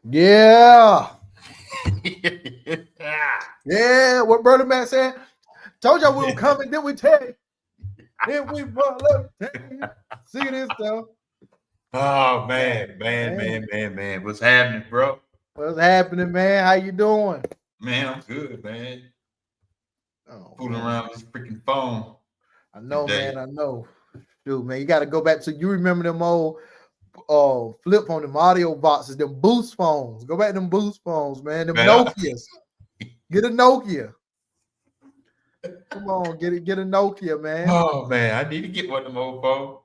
Yeah. Yeah. What Brother Matt said. Told y'all we were coming, then we tell you. Then we tell you. See this stuff. Oh Yeah, man. What's happening, bro? what's happening, man? How you doing? Man, I'm good, man. Oh Fooling man. around with this freaking phone I know, today. man. I know. Dude, man, you got to go back to you remember them old flip phone, them audio boxes, them boost phones. Go back to them boost phones, man. Them Man, Nokias. Get a Nokia. Come on, get a Nokia, man. oh man, I need to get one of them old phones.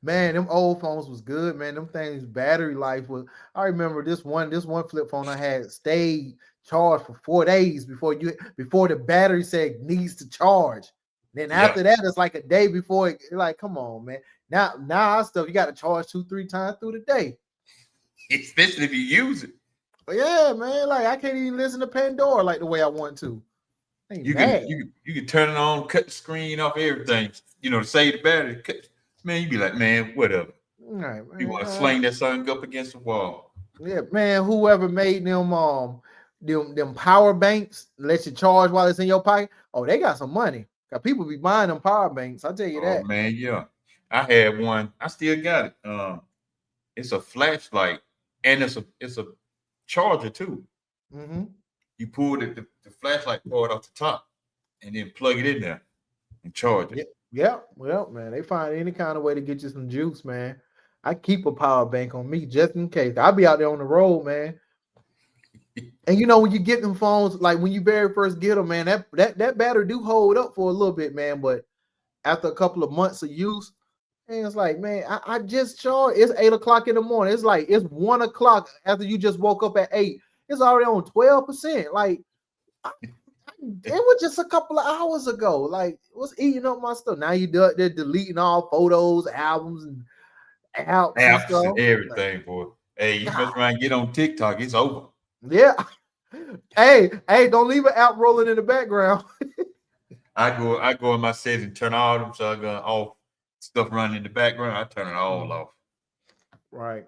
Man, them old phones was good, man. Them things battery life was. I remember this one flip phone I had stayed charged for 4 days before the battery said needs to charge. Then Yeah, after that, it's like a day before it. Like, come on, man. Now our stuff you got to charge 2-3 times through the day. especially if you use it. But yeah, man. Like I can't even listen to Pandora like the way I want to. Ain't You can mad. you can turn it on, cut the screen off, everything. To save the battery. Man, you be like, man, whatever. All right, You man. want to sling that something up against the wall. Yeah, man. Whoever made them power banks let you charge while it's in your pocket. Oh, they got some money. Cause people be buying them power banks. I tell you Oh that. man, yeah. I had one. I still got it. It's a flashlight and it's a charger too. Mm-hmm. You pull the flashlight cord off the top and then plug it in there and charge it. Yeah, yeah. Well, man, they find any kind of way to get you some juice, man. I keep a power bank on me just in case. I'll be out there on the road, man. And when you get them phones, like when you very first get them, man, that battery do hold up for a little bit, man. But after a couple of months of use, and it's like, man, I just charged. It's 8 o'clock in the morning. It's like it's 1 o'clock after you just woke up at 8. It's already on 12%. Like it was just a couple of hours ago. Like what's eating up my stuff? Now they're deleting all photos, albums, and apps and Apps and stuff. Like, everything, boy. Hey, you mess God, around and get on TikTok, it's over. yeah. Hey, don't leave an app rolling in the background. I go in my settings, turn all them so I got off stuff running in the background. I turn it all off. Right.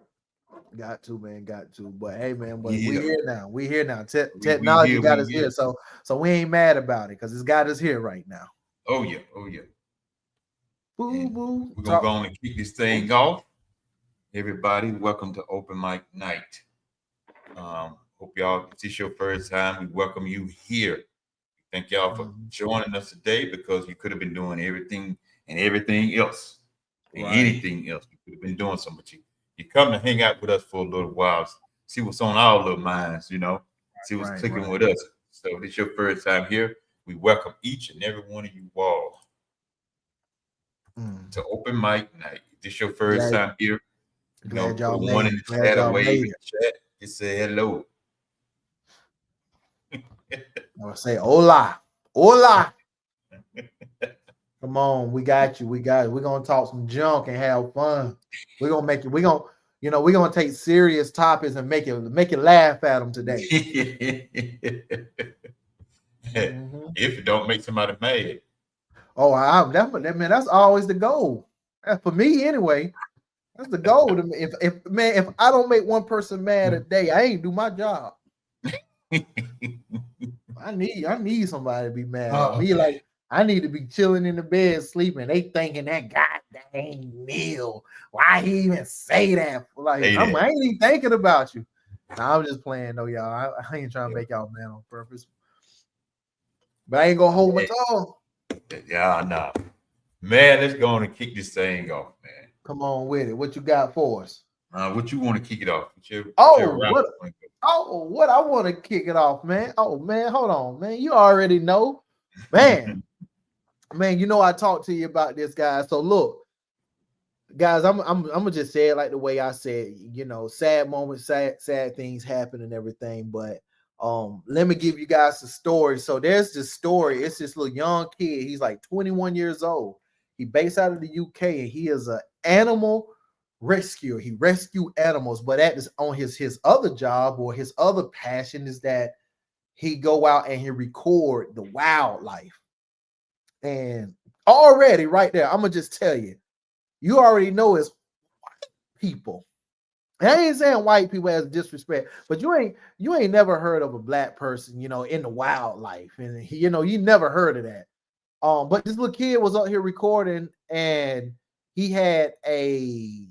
Got to, man, got to. But hey, man, but we Yeah. here now. We here now. We Technology here, got we us here. here. So we ain't mad about it because it's got us here right now. Oh yeah, oh yeah. Boo And boo. we're gonna go Talk. on and kick this thing off. Everybody, welcome to Open Mic Night. Hope y'all, if this is your first time, we welcome you here. Thank y'all for Mhm. joining us today because you could have been doing everything else and Right. anything else. You could have been doing something, but you come to hang out with us for a little while, see what's on our little minds, see what's Right. clicking Right. with us. So if this is your first time here, we welcome each and every one of you all Mm. to Open Mic Night. If this is your first Glad time here, glad put y'all a one made in it. the Glad chat, a y'all wave made in it. the chat. Just say hello. I say hola. Hola. Come on, we got you. We got it. We're gonna talk some junk and have fun. We're gonna make it. We're gonna take serious topics and make it laugh at them today. If Mhm. it don't make somebody mad. Oh, man, that's always the goal. For me, anyway. That's the goal. If I don't make one person mad a day, I ain't do my job. I need somebody to be mad at Oh me. man. Like I need to be chilling in the bed sleeping. They thinking that god dang Neil. Why he even say that? Like Say I that. ain't even thinking about you. Nah, I'm just playing though, y'all. I ain't trying to make y'all mad on purpose. But I ain't gonna hold my tongue. Yeah, nah. Man, let's go on and kick this thing off, man. Come on with it. What you got for us? What you want to kick it off? Whichever Oh, route what you want to what I want to kick it off, man. Oh man, hold on, man. You already know. Man, go. I talked to you about this guy. So look, guys, I'm gonna just say it like the way I said. Sad moments, sad things happen and everything. But let me give you guys a story. So there's this story. It's this little young kid. He's like 21 years old. He based out of the UK, and he is an animal rescuer. He rescue animals, but that is on his other job or his other passion is that he go out and he record the wildlife. And already right there, I'm gonna just tell you, you already know it's white people. And I ain't saying white people as disrespect, but you ain't never heard of a black person, in the wildlife, and you never heard of that. But this little kid was up here recording, and he had a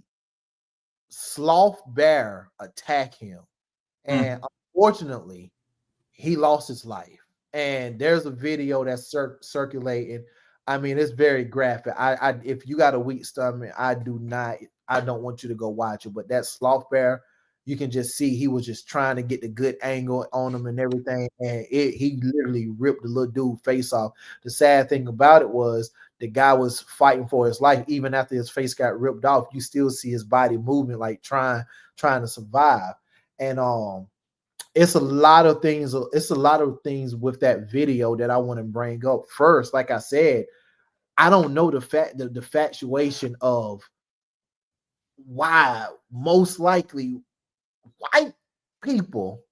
sloth bear attack him, and unfortunately, he lost his life. And there's a video that's circulating. I mean, it's very graphic. If you got a weak stomach, I don't want you to go watch it. But that sloth bear, you can just see he was just trying to get the good angle on him and everything, and he literally ripped the little dude face off. The sad thing about it was the guy was fighting for his life. Even after his face got ripped off, you still see his body moving, like trying to survive. And it's a lot of things. It's a lot of things with that video that I want to bring up. First, like I said, I don't know the factuation of why most likely white people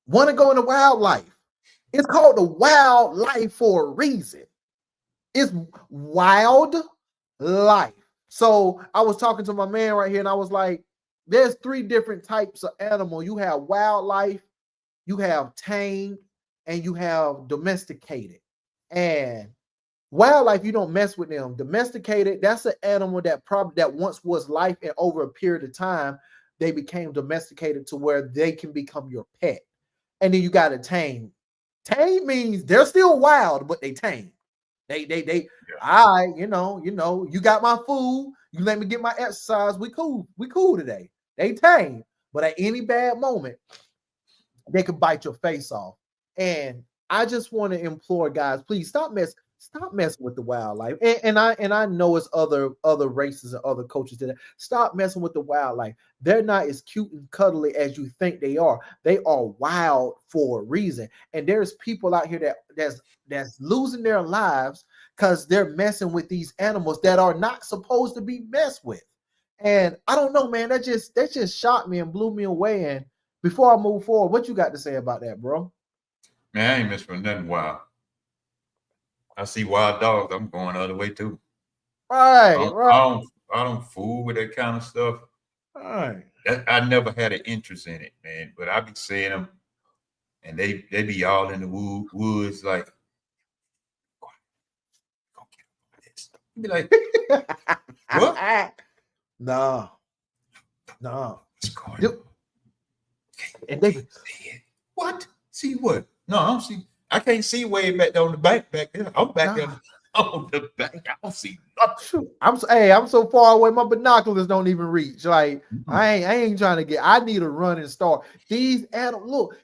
want to go into wildlife. It's called the wildlife for a reason. It's wild life. So I was talking to my man right here, and I was like, there's 3 different types of animal. You have wildlife, you have tame, and you have domesticated. And wildlife, you don't mess with them. Domesticated, that's an animal that once was life, and over a period of time, they became domesticated to where they can become your pet. And then you got a tame. Tame means they're still wild, but they tame. They you got my food, you let me get my exercise, we cool today. They tame, but at any bad moment, they could bite your face off. And I just want to implore guys, please stop messing with the wildlife. And I know it's other races and other cultures that stop messing with the wildlife. They're not as cute and cuddly as you think they are. They are wild for a reason. And there's people out here that's losing their lives because they're messing with these animals that are not supposed to be messed with. And I don't know, man. That just shocked me and blew me away. And before I move forward, what you got to say about that, bro? Man, I ain't messing with nothing wild. I see wild dogs, I'm going the other way too. Right. I don't fool with that kind of stuff. Right. I never had an interest in it, man. But I be seeing them, and they be all in the woods, like, go get this. Be like, what? No. What's going on? And they see it. What? See what? No, I don't see. I can't see way back on the back there. I'm back there on the back. I don't see nothing. I'm so far away, my binoculars don't even reach. Like I ain't trying to get. I need a running start. These animals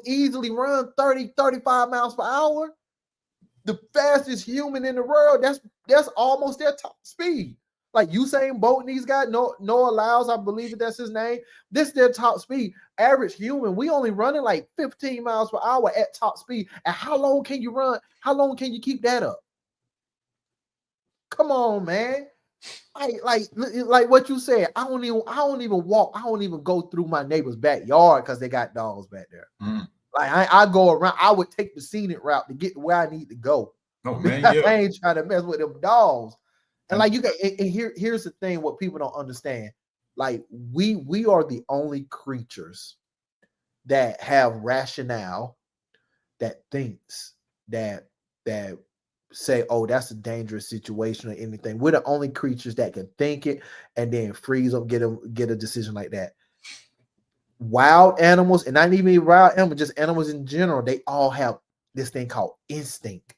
easily run 30, 35 miles per hour. The fastest human in the world. That's almost their top speed. Like Usain Bolt and these guys, Noah Lyles, I believe that's his name. This is their top speed. Average human, we only running like 15 miles per hour at top speed. And how long can you run? How long can you keep that up? Come on, man. Like what you said. I don't even walk. I don't even go through my neighbor's backyard because they got dogs back there. Like I go around. I would take the scenic route to get to where I need to go. Oh man, yeah. I ain't trying to mess with them dogs. And like you got, and here's the thing: what people don't understand, like we are the only creatures that have rationale, that thinks that say, oh, that's a dangerous situation or anything. We're the only creatures that can think it and then freeze up, get a decision like that. Wild animals, and not even wild animals, just animals in general, they all have this thing called instinct.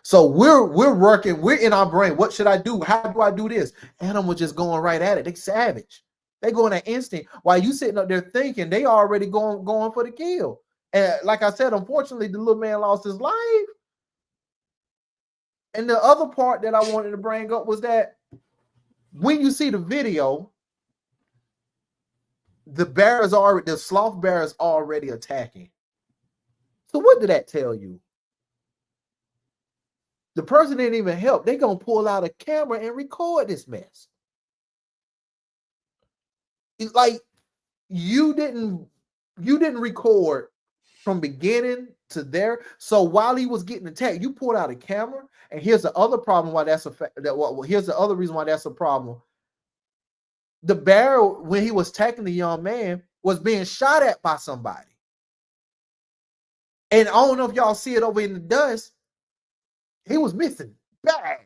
So we're working, we're in our brain. What should I do? How do I do this? Animals just going right at it. They savage. They go in that instinct. While you sitting up there thinking, they already going for the kill. And like I said, unfortunately, the little man lost his life. And the other part that I wanted to bring up was that when you see the video, the sloth bear is already attacking. So what did that tell you? The person didn't even help. They're going to pull out a camera and record this mess. It's like you didn't record from beginning to there. So while he was getting attacked, you pulled out a camera. And here's the other problem why that's here's the other reason why that's a problem. the barrel, when he was attacking the young man, was being shot at by somebody. And I don't know if y'all see it over in the dust. He was missing bad.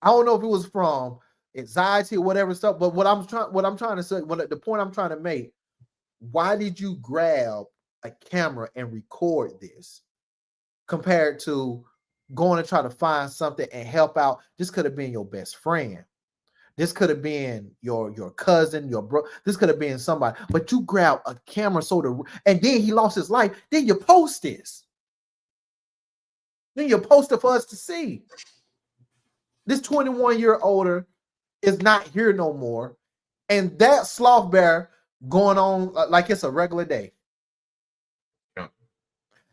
I don't know if it was from anxiety or whatever stuff, but what I'm trying to say, the point I'm trying to make, why did you grab a camera and record this compared to going to try to find something and help out? This could have been your best friend. This could have been your cousin, your bro. This could have been somebody, but you grab a camera and then he lost his life. Then you post this. Then you post it for us to see. This 21-year-older is not here no more, and that sloth bear going on like it's a regular day. Yeah.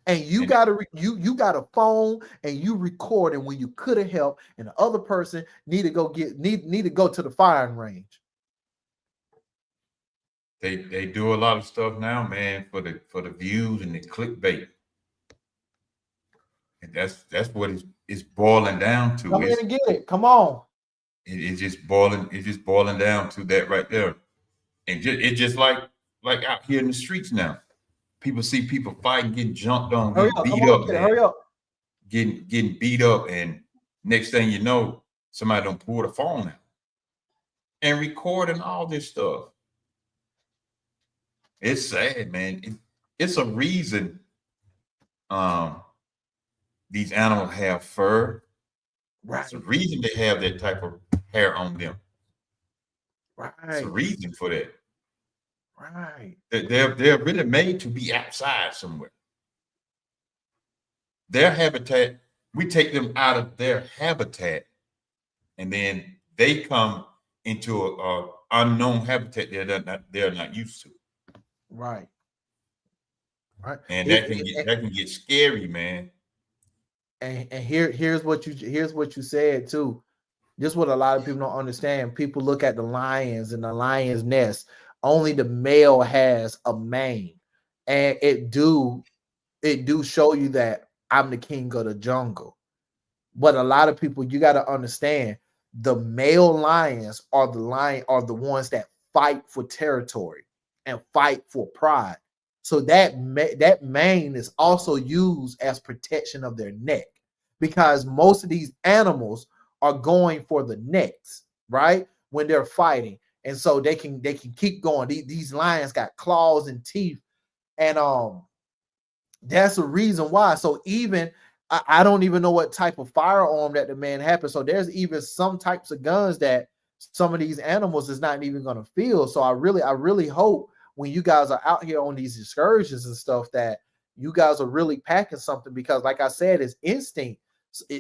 And you got a phone and you recording when you could have helped, and the other person need to go to the firing range. They do a lot of stuff now, man, for the views and the clickbait. And that's what it's boiling down to. Come in and get it. Come on. It's just boiling down to that right there. And it's just like out here in the streets now. People see people fighting, getting jumped on, getting beat up, man. Hurry up. Getting beat up, and next thing you know, somebody done pull the phone out and recording all this stuff. It's sad, man. It's a reason these animals have fur. Right. It's a reason they have that type of hair on them. Right. It's a reason for that. Right. They're really made to be outside somewhere. Their habitat, we take them out of their habitat, and then they come into a unknown habitat they're not used to. Right. Right. And that can get scary, man. And here's what you said too. This is what a lot of people don't understand. People look at the lions and the lion's nest. Only the male has a mane, and it do show you that I'm the king of the jungle. But a lot of people, you got to understand, the male lions are the ones that fight for territory and fight for pride. So that mane is also used as protection of their neck, because most of these animals are going for the necks, right? When they're fighting. And so they can keep going. These lions got claws and teeth. And that's the reason why. So even I don't even know what type of firearm that the man had. So there's even some types of guns that some of these animals is not even going to feel. So I really hope when you guys are out here on these excursions and stuff that you guys are really packing something, because like I said, it's instinct.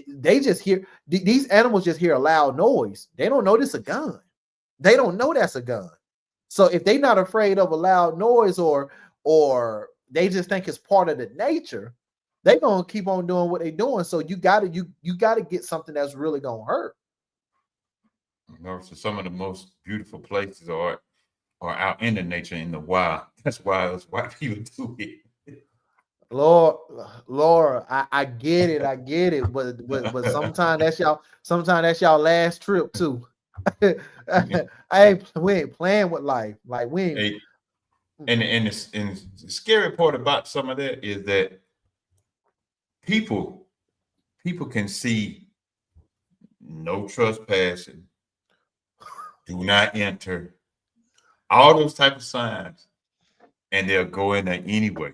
They just hear, these animals just hear a loud noise. They don't know this a gun. They don't know that's a gun. So if they're not afraid of a loud noise or they just think it's part of the nature, they're gonna keep on doing what they're doing. So you gotta get something that's really gonna hurt. So some of the most beautiful places are out in the nature, in the wild. That's why people do it. Lord, I get it, but sometimes that's y'all last trip too. We ain't playing with life. Like we ain't. Hey, and the scary part about some of that is that people can see no trespassing, do not enter, all those type of signs, and they'll go in there anyway.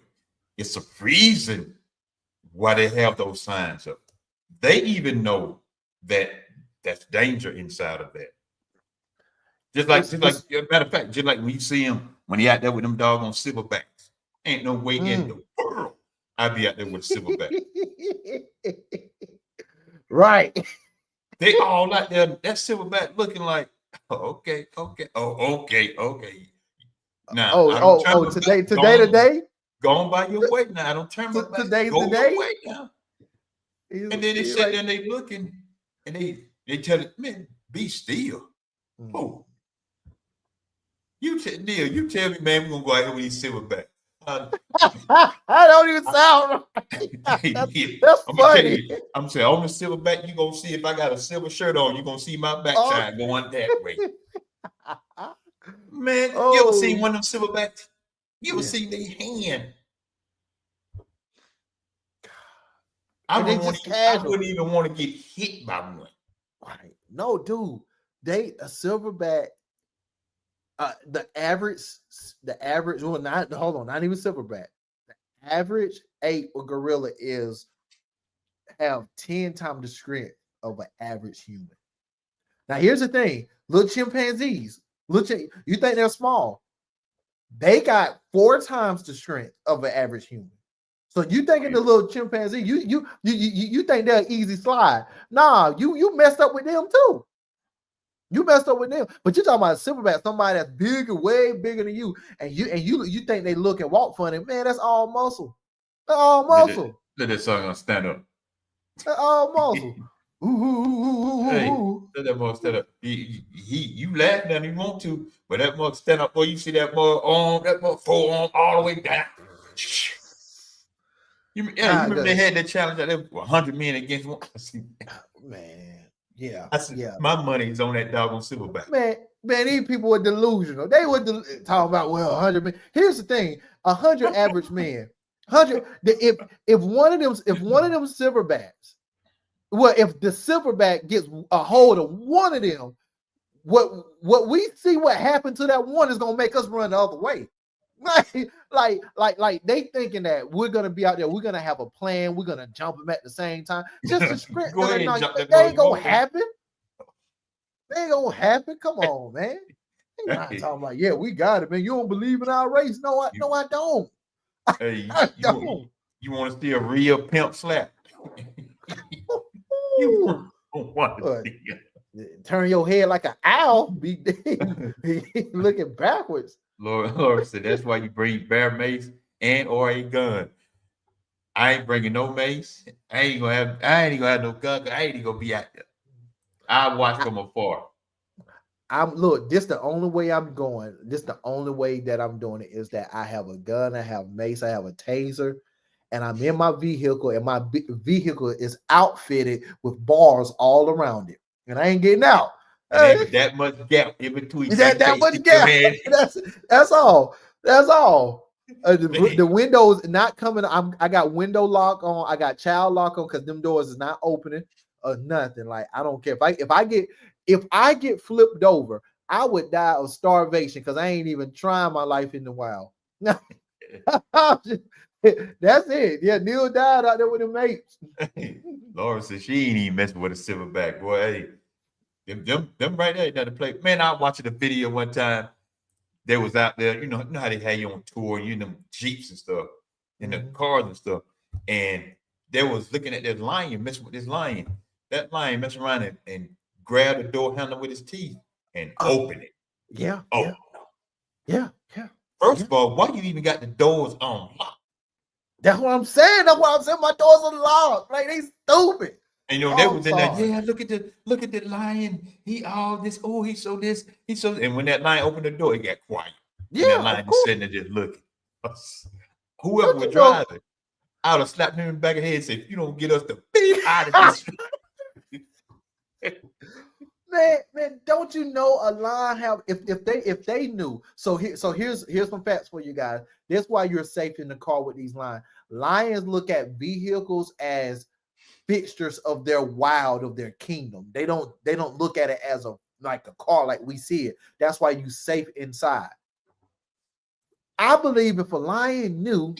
It's a reason why they have those signs up. They even know that that's danger inside of that. Just like matter of fact, just like when you see him when he out there with them doggone silverbacks, ain't no way in the world I'd be out there with a silverback. Right. They all out there, that silverback looking like, oh, okay. Now, today. Go on by your way now. I don't turn my back. Today's go the day. your way now. And then they sit there and they looking and they tell it, man, be still. Oh. You tell me, man, we're gonna go out here with these silverbacks. I don't even sound right. That's funny. I'm saying on the silverback, you're gonna see if I got a silver shirt on, you're gonna see my backside going that way. Man, you ever seen Oh, one of them silverbacks? You ever yeah. seen their hand? And they just I casual. wouldn't even want to get hit by one. Right. No, dude. They a silverback. The average. Well, not hold on, not even silverback. The average ape or gorilla have 10 times the strength of an average human. Now, here's the thing: little chimpanzees, you think they're small? They got 4 times the strength of an average human. So you thinking the little chimpanzee, you think they're an easy slide? Nah, you messed up with them too. You messed up with them, but you're talking about a silverback, somebody that's bigger, way bigger than you, and you think they look and walk funny. Man, that's all muscle. That's all muscle. Let that song stand up. That's all muscle. Ooh, ooh, ooh, ooh, Hey, ooh. let that mug stand up. You laughing at him, you want to, but that mug stand up, boy, you see that mug arm, that mug forearm all the way down. You remember they had that challenge that there were 100 men against one? Man, yeah, I said, yeah. my money is on that doggone silverback. Man, these people were delusional. They were talking about 100 men. Here's the thing: 100 average men, 100. If one of them silverbacks, well, if the silverback gets a hold of one of them, what we see what happened to that one is gonna make us run the other way. Like they thinking that we're gonna be out there, we're gonna have a plan, we're gonna jump them at the same time. Just to sprint. Go ahead and jump that They mug. ain't gonna happen. They ain't gonna happen. Come on, man. They not talking about, yeah, we got it, man. You don't believe in our race? No, I don't. Hey, I don't. you want to see a real pimp slap? You want to see it. Turn your head like an owl, be looking backwards. Lord said that's why you bring bear mace and or a gun. I ain't bringing no mace. I ain't gonna have no gun. I ain't even gonna be out there. I watch from afar. This the only way I'm going. This the only way that I'm doing it is that I have a gun, I have mace, I have a taser, and I'm in my vehicle, and my vehicle is outfitted with bars all around it, and I ain't getting out. And ain't that much gap in between. That much gap. That's all. That's all. The windows not coming. I got window lock on. I got child lock on because them doors is not opening or nothing. Like I don't care if I get flipped over, I would die of starvation because I ain't even trying my life in the wild. That's it. Yeah, Neil died out there with his mates. Laura said she ain't even messing with a silverback. Boy, hey, them right there down the play. Man, I was watching a video one time. They was out there, you know how they had you on tour, you know, Jeeps and stuff, and the cars and stuff. And they was looking at that lion, messing with this lion. That lion messing around and grabbed the door handle with his teeth and open it. Yeah. Oh, yeah. First of all, why you even got the doors on lock? That's what I'm saying. My doors are locked. Like they stupid. And you know, they was in there, yeah, look at the lion. He all this, oh, he so this, he so, and when that lion opened the door, it got quiet. Yeah, and that lion just sitting there just looking. Whoever was driving, I would have slapped him in the back of the head and said, if you don't get us the beep out of this. Man, don't you know a lion have if they knew? So here's some facts for you guys. That's why you're safe in the car with these lions. Lions look at vehicles as fixtures of their wild, of their kingdom. They don't look at it as like a car like we see it. That's why you safe inside. I believe if a lion knew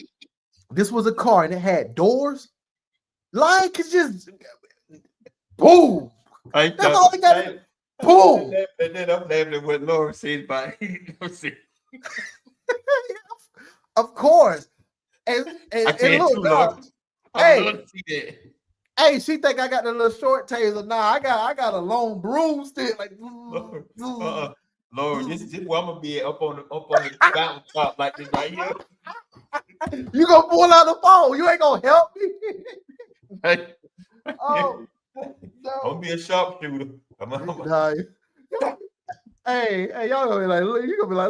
this was a car and it had doors, lion could just boom. That's all they got to boom. And then I'm laughing at what Laura said by Of course. And I can't look, do Laura. Hey, she think I got the little short taser. Nah, I got a long broomstick. Like, Lord, this is where I'm gonna be up on the mountain top like this right here. You gonna pull out the phone? You ain't gonna help me. Oh, no. I'm gonna be a sharpshooter. Hey, y'all gonna be like,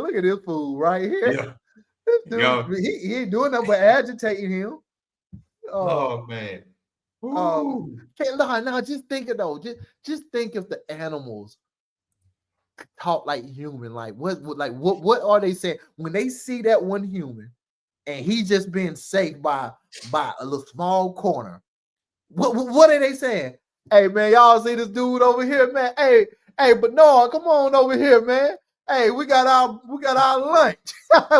look at this fool right here. Yeah. Dude, he ain't doing nothing but agitating him. Oh man. Okay, no, just think it though. Just think if the animals talk like human. Like what are they saying when they see that one human and he just being safe by a little small corner? What are they saying? Hey man, y'all see this dude over here, man? Hey, but no, come on over here, man. Hey, we got our lunch.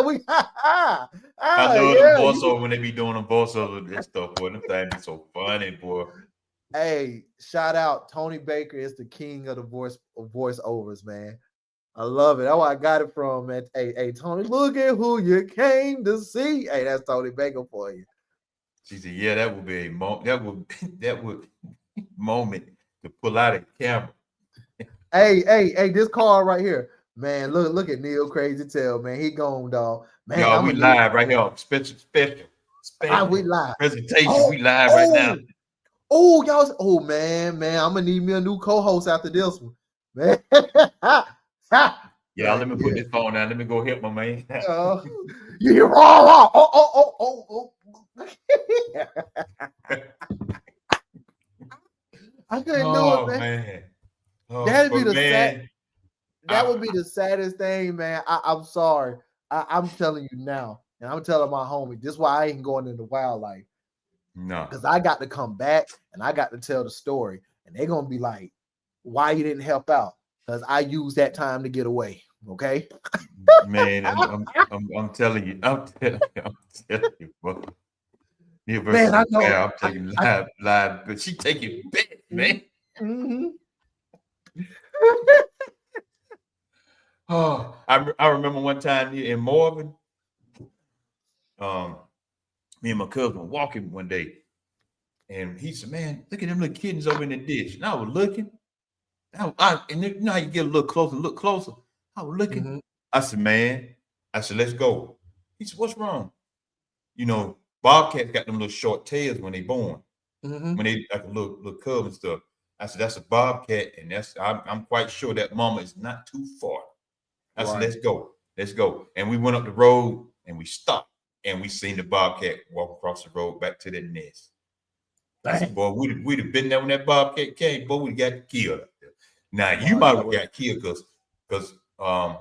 we I love them yeah. voiceover when they be doing them voiceover and stuff, boy. Them things be so funny, boy. Hey, shout out Tony Baker is the king of the voiceovers, man. I love it. That's where I got it from, man. Hey, Tony, look at who you came to see. Hey, that's Tony Baker for you. She said, "Yeah, that would be a that would moment to pull out a camera." Hey, this card right here, man. Look at Neil Crazy Tail, man. He gone, dog. Man, Y'all, I'm we gonna need. live right here. We Special live. presentation. Oh, We live right now. oh, y'all. Oh man. I'm gonna need me a new co-host after this one, man. Yeah, let me put this phone down. Let me go help my man. uh, you hear raw. Oh. I couldn't do it, Oh man. man. Oh, That'd be but the sad. man, That would be the saddest thing, man. I'm sorry. I'm telling you now, and I'm telling my homie. This is why I ain't going into wildlife no. because I got to come back and I got to tell the story, and they're gonna be like, "Why you didn't help out?" Because I used that time to get away. Okay, Man, I'm telling you, I'm telling you, bro. man. Universal I know. I'm taking live, but she taking big, man. Mm-hmm. Oh, I remember one time in Morgan, me and my cousin were walking one day, and he said, "Man, look at them little kittens over in the ditch." And I was looking, and you know how you get a little closer, look closer. I was looking. Mm-hmm. I said, "Man," I said, "Let's go." He said, "What's wrong?" You know, bobcats got them little short tails when they born, Mm-hmm. when they like a little cub and stuff. I said, "That's a bobcat, and I'm quite sure that mama is not too far." I said, Right. "Let's go, let's go." And we went up the road and we stopped, and we seen the bobcat walk across the road back to the nest. I said, Dang. "Boy, we'd have been there when that bobcat came, boy, we'd got killed." Now you Boy, might that have was. got killed because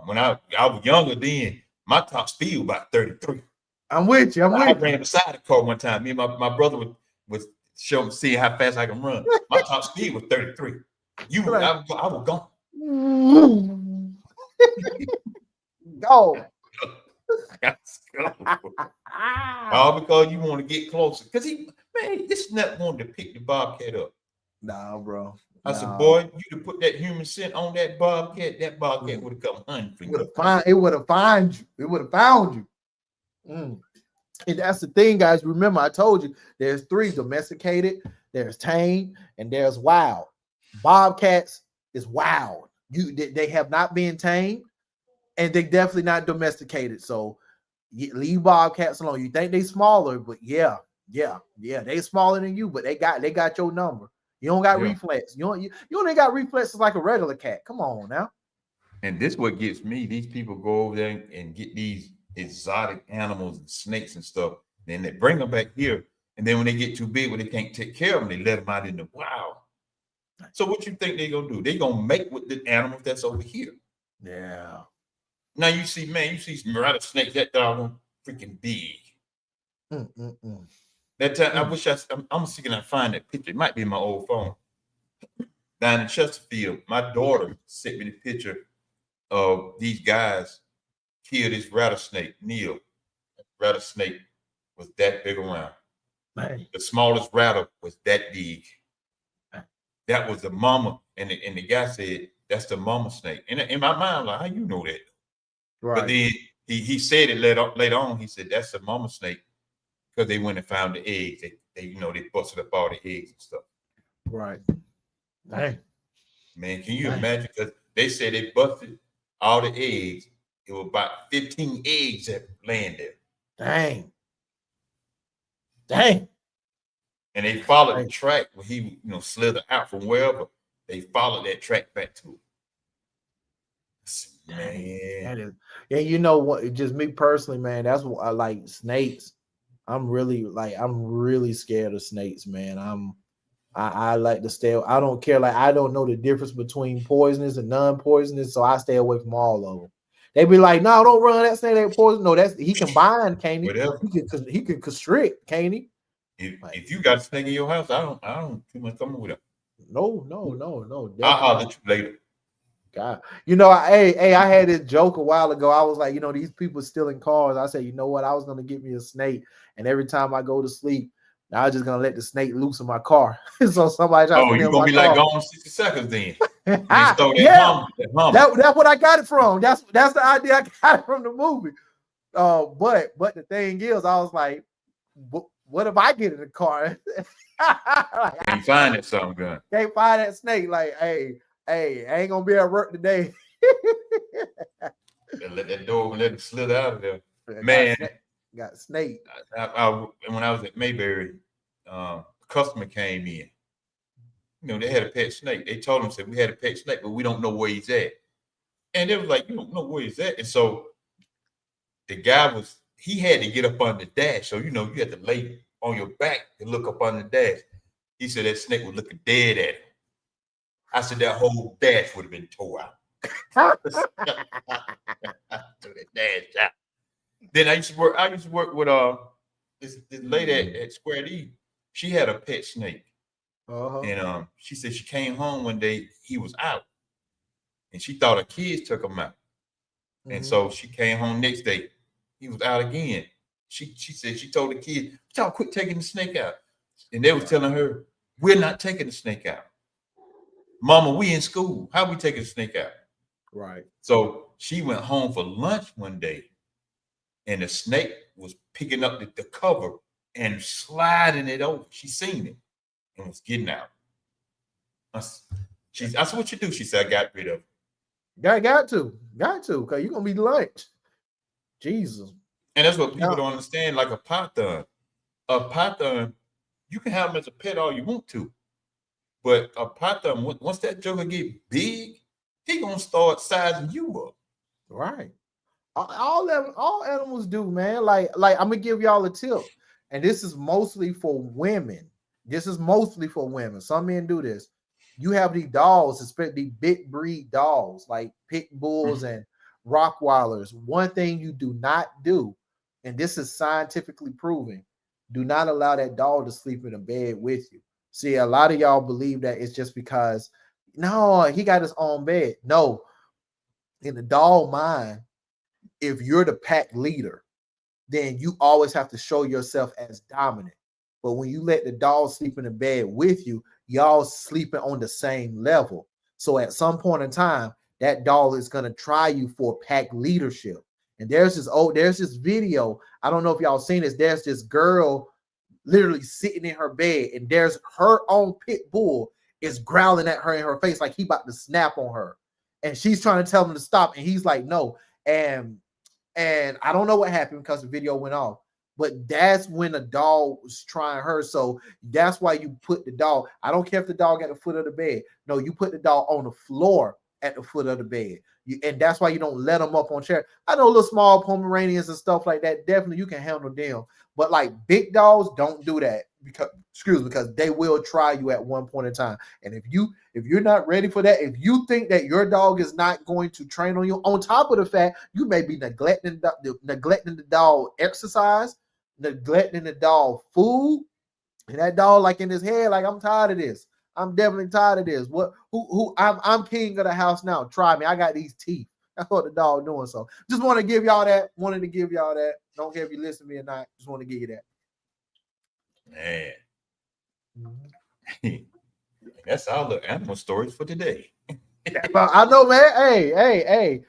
when I was younger then, my top speed was about 33. I'm with you. I'm I with you. ran beside the car one time. Me and my brother was showing see how fast I can run. My top speed was 33. Like, I was gone. go. All because you want to get closer. Because this nut wanted to pick the bobcat up. Nah, bro. I said, Nah. "Boy, you to put that human scent on that bobcat would have come hunting for you." It would have found you. It would have found you. Mm. And that's the thing, guys. Remember, I told you there's three: domesticated, there's tame, and there's wild. Bobcats is wild. They have not been tamed, and they definitely not domesticated. So leave bobcats alone. You think they smaller, but yeah, they smaller than you, but they got your number. You don't got Yeah. reflex. You only got reflexes like a regular cat. Come on now. And this what gets me. These people go over there and get these exotic animals and snakes and stuff. Then they bring them back here. And then when they get too big, when they can't take care of them, they let them out in the wild. So what you think they're gonna do? They're gonna make with the animals that's over here. Yeah. Now you see some rattlesnakes that doggone freaking big. Mm. That time I wish I'm seeing I find that picture. It might be in my old phone. Down in Chesterfield, my daughter sent me the picture of these guys killed this rattlesnake, Neil. Rattlesnake was that big around. Man. The smallest rattle was that big. That was the mama. And the guy said, "That's the mama snake." And in my mind, I'm like, how you know that? Right. But then he said it later on. He said, "That's the mama snake," because they went and found the eggs. They busted up all the eggs and stuff. Right. Dang. Man, can you imagine? Because they said they busted all the eggs. It was about 15 eggs that landed there. Dang. And they followed the track where he, slithered out from wherever. They followed that track back to it. Man. That is, yeah, you know what? Just me personally, man. That's what I like snakes. I'm really scared of snakes, man. I like to stay. I don't care. Like I don't know the difference between poisonous and non-poisonous, so I stay away from all of them. They be like, no, don't run that snake that poison. No, that's he can bind, can't he? Whatever. He can constrict, can't he? Like, If you got a snake in your house, I don't too much come with it. no, I'll definitely holler not. at you later. God, I had this joke a while ago. I was like, these people stealing cars. I said, you know what? I was gonna get me a snake, and every time I go to sleep, I was just gonna let the snake loose in my car. So somebody try to Oh, you steal gonna my be like car. gone 60 seconds then. You just throw that Yeah, hum, that hummer. that's what I got it from. That's the idea I got it from the movie. But the thing is, I was like, what if I get in the car? Like, Can't find that something gun. can't find that snake. Like, hey, I ain't gonna be at work today. And let that door let it slid out of there. got Man, snake. Got snake. when I was at Mayberry, a customer came in. They had a pet snake. They told him, said, we had a pet snake, but we don't know where he's at. And they was like, you don't know where he's at. And so the guy he had to get up on the dash. So, you had to lay on your back and look up on the dash. He said that snake was looking dead at him. I said that whole dash would have been tore out. Then I used to work with this lady at Square D. She had a pet snake. And she said she came home one day, he was out. And she thought her kids took him out. And so she came home next day. He was out again. She said she told the kids, y'all quit taking the snake out. And they was telling her, we're not taking the snake out. Mama, we in school. How we taking the snake out? Right. So she went home for lunch one day, and the snake was picking up the cover and sliding it over. She seen it and was getting out. I said, what you do? She said, I got rid of it. Got to, because you're gonna be lunch. Jesus. And that's what people don't understand. Like a python, you can have them as a pet all you want to, but a python, once that joker get big, he gonna start sizing you up. Right. All animals do, man. Like I'm gonna give y'all a tip, and this is mostly for women. Some men do this. You have these dogs, especially the big breed dogs like pit bulls and Rottweilers. One thing you do not do, and this is scientifically proven, do not allow that dog to sleep in a bed with you. See, a lot of y'all believe that it's just because no, he got his own bed. No, in the dog mind, if you're the pack leader, then you always have to show yourself as dominant. But when you let the dog sleep in the bed with you, y'all sleeping on the same level. So at some point in time, that dog is going to try you for pack leadership. And there's this video. I don't know if y'all seen this. There's this girl literally sitting in her bed, and there's her own pit bull is growling at her in her face like he about to snap on her. And she's trying to tell him to stop, and he's like, no. And I don't know what happened because the video went off, but that's when the dog was trying her. So that's why you put the dog. I don't care if the dog at the foot of the bed. No, you put the dog on the floor at the foot of the bed. And that's why you don't let them up on chair. I know little small Pomeranians and stuff like that. Definitely you can handle them. But like big dogs, don't do that because they will try you at one point in time. And if you're not ready for that, if you think that your dog is not going to train on you, on top of the fact you may be neglecting the dog exercise, neglecting the dog food, and that dog like in his head, like I'm tired of this. I'm definitely tired of this. I'm king of the house now. Try me. I got these teeth. That's what the dog doing. So just want to give y'all that. Wanted to give y'all that. Don't care if you listen to me or not. Just want to give you that. Man. That's all the animal stories for today. I know, man. Hey.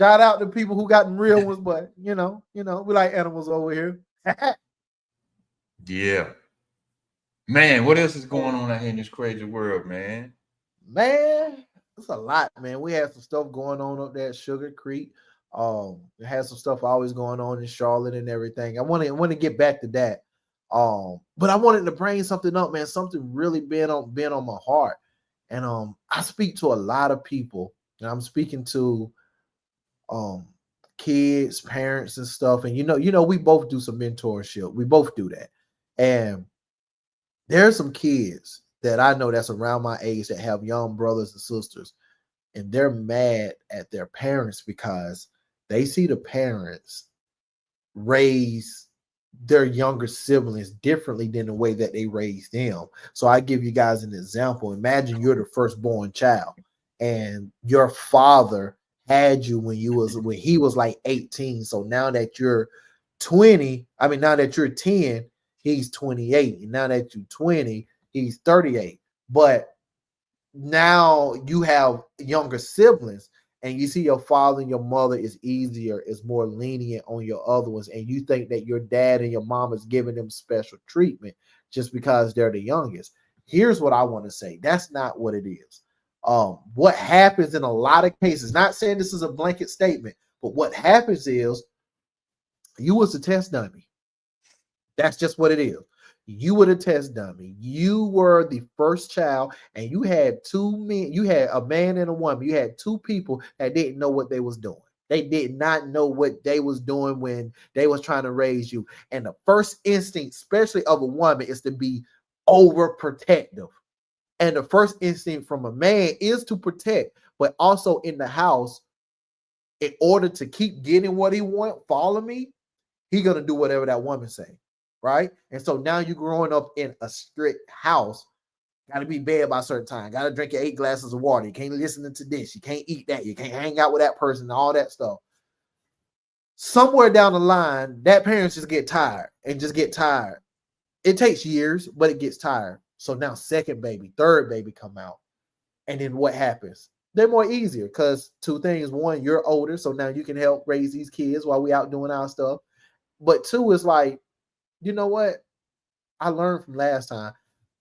Shout out to people who got them real ones, but we like animals over here. Yeah. Man, what else is going on out here in this crazy world, man? Man, it's a lot, man. We had some stuff going on up there at Sugar Creek. It has some stuff always going on in Charlotte and everything. I want to get back to that. But I wanted to bring something up, man. Something really been on my heart. And I speak to a lot of people, and I'm speaking to kids, parents, and stuff. And we both do some mentorship. We both do that. And there's some kids that I know that's around my age that have young brothers and sisters, and they're mad at their parents because they see the parents raise their younger siblings differently than the way that they raised them. So I give you guys an example. Imagine you're the firstborn child and your father had you when he was like 18. So now that you're 20, I mean now that you're 10, he's 28. And now that you're 20, he's 38. But now you have younger siblings and you see your father and your mother is easier, is more lenient on your other ones, and you think that your dad and your mom is giving them special treatment just because they're the youngest. Here's what I want to say. That's not what it is. What happens in a lot of cases, not saying this is a blanket statement, but what happens is you was a test dummy. That's just what it is. You were the test dummy. You were the first child, and you had two men. You had a man and a woman. You had two people that didn't know what they was doing. They did not know what they was doing when they was trying to raise you. And the first instinct, especially of a woman, is to be overprotective. And the first instinct from a man is to protect, but also in the house, in order to keep getting what he want, follow me, he gonna do whatever that woman say, right? And so now you're growing up in a strict house. Got to be bed by a certain time. Got to drink your 8 glasses of water. You can't listen to this. You can't eat that. You can't hang out with that person. All that stuff. Somewhere down the line, that parents just get tired and just get tired. It takes years, but it gets tired. So now second baby, third baby come out, and then what happens? They're more easier because two things. One, you're older, so now you can help raise these kids while we out doing our stuff. But two is like, you know what? I learned from last time.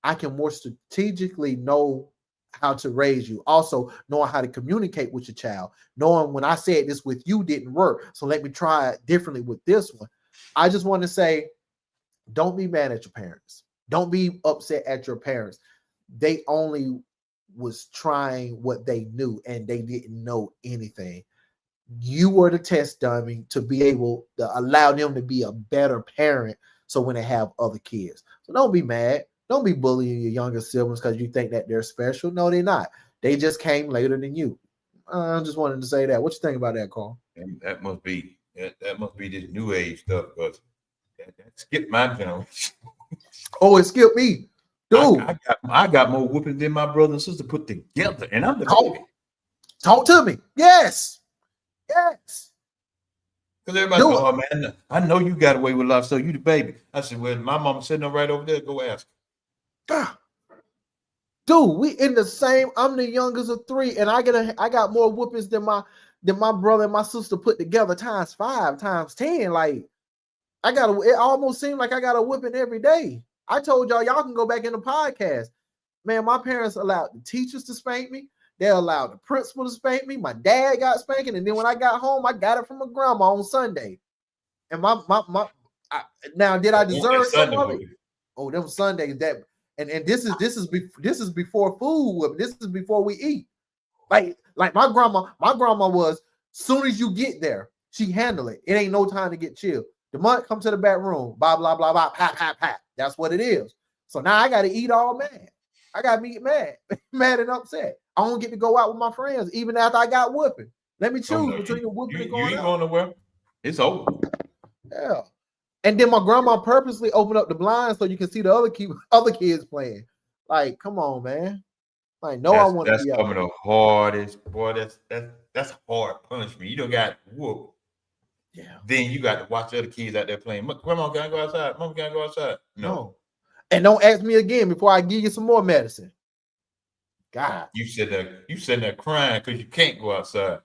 I can more strategically know how to raise you. Also, knowing how to communicate with your child. Knowing when I said this with you didn't work, so let me try it differently with this one. I just want to say, don't be mad at your parents. Don't be upset at your parents. They only was trying what they knew, and they didn't know anything. You were the test dummy to be able to allow them to be a better parent so when they have other kids. So don't be mad. Don't be bullying your younger siblings because you think that they're special. No, they're not. They just came later than you. I just wanted to say that. What you think about that, Carl? And that must be this new age stuff, because that skipped my generation. Oh, it skipped me. Dude. I got more whoopings than my brother and sister put together, and I'm the baby. Talk to me. Yes. Yes. Because everybody's going, oh man, I know you got away with life, so you the baby. I said, well, my mama sitting right over there. Go ask her. Dude, we in the same. I'm the youngest of 3, and I got more whoopings than my brother and my sister put together times 5, times 10. Like it almost seemed like I got a whooping every day. I told y'all can go back in the podcast. Man, my parents allowed the teachers to spank me. They allowed the principal to spank me. My dad got spanking, and then when I got home, I got it from my grandma on Sunday. And now did I deserve some of it? Oh, them Sundays that. And this is before food. This is before we eat. Like my grandma was, soon as you get there, she handle it. It ain't no time to get chill. The month come to the back room, blah blah blah blah, pat pat pat. That's what it is. So now I got to eat all mad. I got to be mad, mad and upset. I don't get to go out with my friends even after I got whooping. Let me choose between the whooping and going out. You ain't going nowhere. It's over. Yeah. And then my grandma purposely opened up the blinds so you can see the other kids playing. Like, come on, man. Like, no, I want to be out. That's some of the hardest, boy. That's hard punishment. You don't got whoop. Yeah. Then you got to watch other kids out there playing. Grandma, can I go outside? Mom, can I go outside? No. And don't ask me again before I give you some more medicine. God. You sitting there crying because you can't go outside.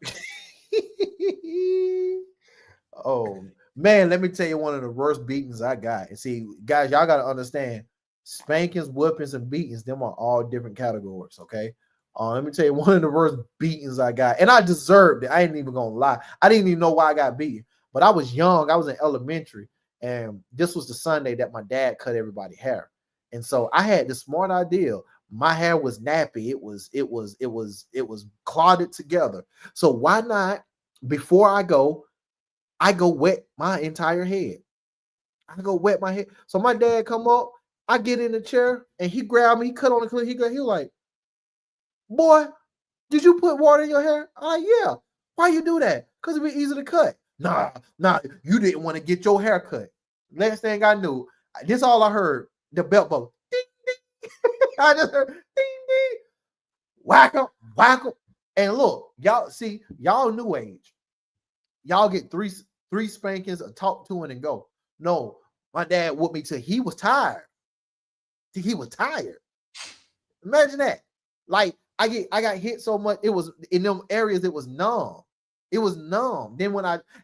Oh, man, let me tell you one of the worst beatings I got. And see, guys, y'all got to understand, spankings, whoopings, and beatings, them are all different categories, okay? Let me tell you one of the worst beatings I got. And I deserved it. I ain't even going to lie. I didn't even know why I got beaten. But I was young. I was in elementary. And this was the Sunday that my dad cut everybody's hair. And so I had this smart idea. My hair was nappy. It was clotted together. So why not, before I go wet my entire head. I go wet my head. So my dad come up I get in the chair and he grabbed me, he cut on the clip. He was like, boy, did you put water in your hair? I'm like, yeah. Why you do that? Because it'd be easy to cut. Nah, you didn't want to get your hair cut. Last thing I knew, this all I heard, the belt buckle. Ding, ding. I just heard ding, ding. Whack 'em, whack 'em. And look, y'all see, y'all new age. Y'all get three spankings, a talk to, and go. No, my dad whooped me till he was tired. Till he was tired. Imagine that. Like I got hit so much, it was in them areas, it was numb. It was numb. Then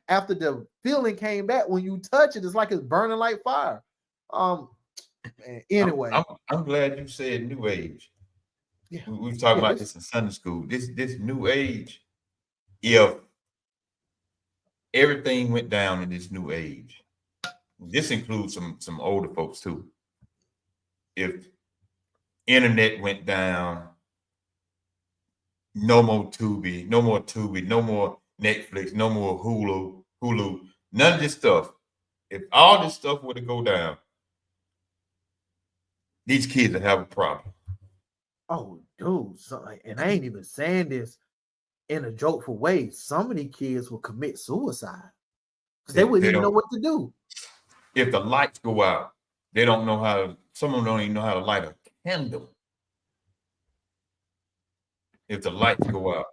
after the feeling came back, when you touch it, it's like it's burning like fire. Anyway. I'm glad you said new age. Yeah. We were talking about this in Sunday school. This new age, if everything went down in this new age, this includes some older folks too. If internet went down, no more Tubi, no more Netflix, no more Hulu, none of this stuff. If all this stuff were to go down, these kids would have a problem. Oh, dude, and I ain't even saying this in a jokeful way. Some of these kids will commit suicide because they wouldn't even know what to do. If the lights go out, they don't know how to. Some of them don't even know how to light a candle. If the lights go out,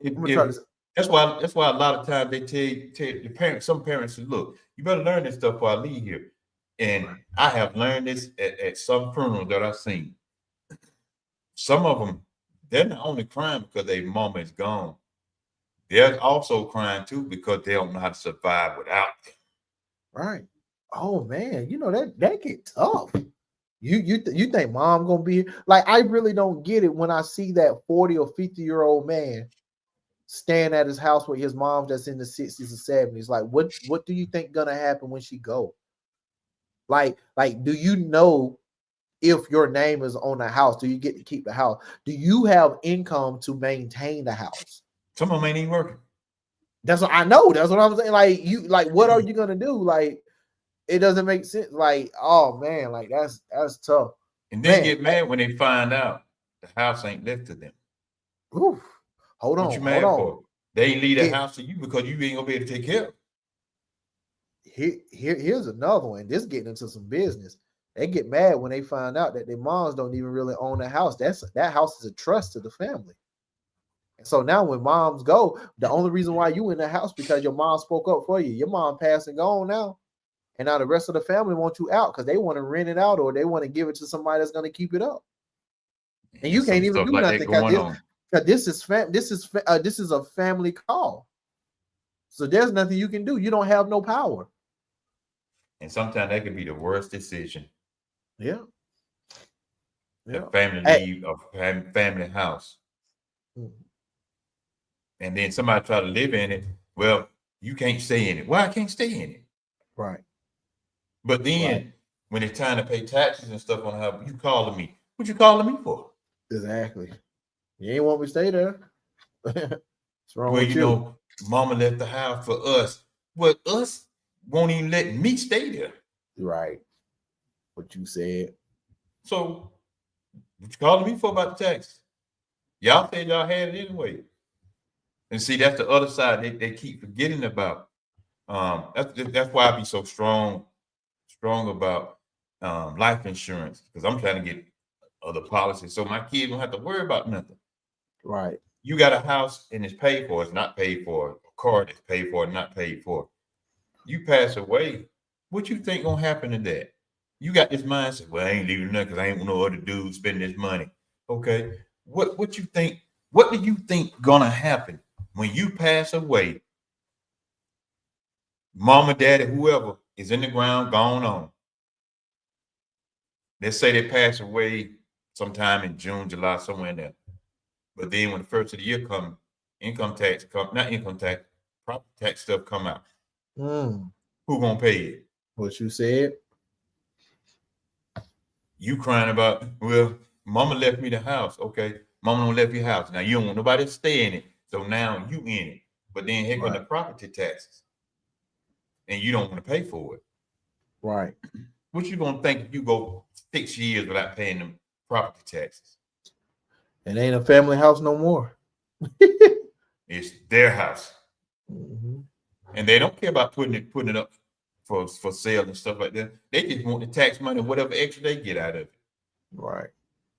that's why a lot of times they tell the parents. Some parents say, "Look, you better learn this stuff while I leave here." And I have learned this at some funerals that I've seen. Some of them, they're not only crying because their mama is gone. They're also crying too because they don't know how to survive without them. Right. Oh man, you know that get tough. You think mom gonna be like? I really don't get it when I see that 40 or 50-year-old man staying at his house with his mom that's in the 60s and 70s. Like, what do you think gonna happen when she go? Like, do you know if your name is on the house? Do you get to keep the house? Do you have income to maintain the house? Some of them ain't even working. That's what I know. That's what I'm saying. Like, what are you gonna do? Like, it doesn't make sense. Like, oh man, like that's tough. And then get mad when they find out the house ain't left to them. Oof. Hold on. What you mad for? They ain't leave the house to you because you ain't gonna be able to take care of it. Here's another one. This getting into some business. They get mad when they find out that their moms don't even really own the house. That house is a trust to the family. And so now when moms go, the only reason why you in the house because your mom spoke up for you. Your mom passed and gone now. And now the rest of the family want you out because they want to rent it out or they want to give it to somebody that's going to keep it up. And you can't even do nothing because this is a family call. So there's nothing you can do. You don't have no power. And sometimes that could be the worst decision. Yeah. The family leave a family house. Mm-hmm. And then somebody try to live in it. Well, you can't stay in it. Why I can't stay in it? Right. But then when it's time to pay taxes and stuff on how you calling me. What you calling me for? Exactly. You ain't want me to stay there. What's wrong with you? Know, mama left the house for us. Well, us won't even let me stay there. Right. What you said. So what you calling me for about the taxes? Y'all said y'all had it anyway. And see, that's the other side they keep forgetting about. That's why I be so strong about life insurance, because I'm trying to get other policies so my kids don't have to worry about nothing. Right. You got a house and it's paid for, it's not paid for. A car that's paid for, not paid for. You pass away, what you think gonna happen to that? You got this mindset, well, I ain't leaving nothing because I ain't want no other dude spending this money. Okay, what you think? What do you think gonna happen when you pass away? Mama, daddy, whoever is in the ground, gone on. Let's say they pass away sometime in June, July, somewhere in there. But then when the first of the year comes, property tax stuff come out. Who gonna pay it? What you said. You crying about, well, mama left me the house. Okay, mama don't left your house. Now you don't want nobody to stay in it. So now you in it. But then here come the property taxes. And you don't want to pay for it. Right. What you gonna think if you go 6 years without paying them property taxes? It ain't a family house no more. It's their house, Mm-hmm. and they don't care about putting it up for sale and stuff like that. They just want the tax money, whatever extra they get out of it. Right.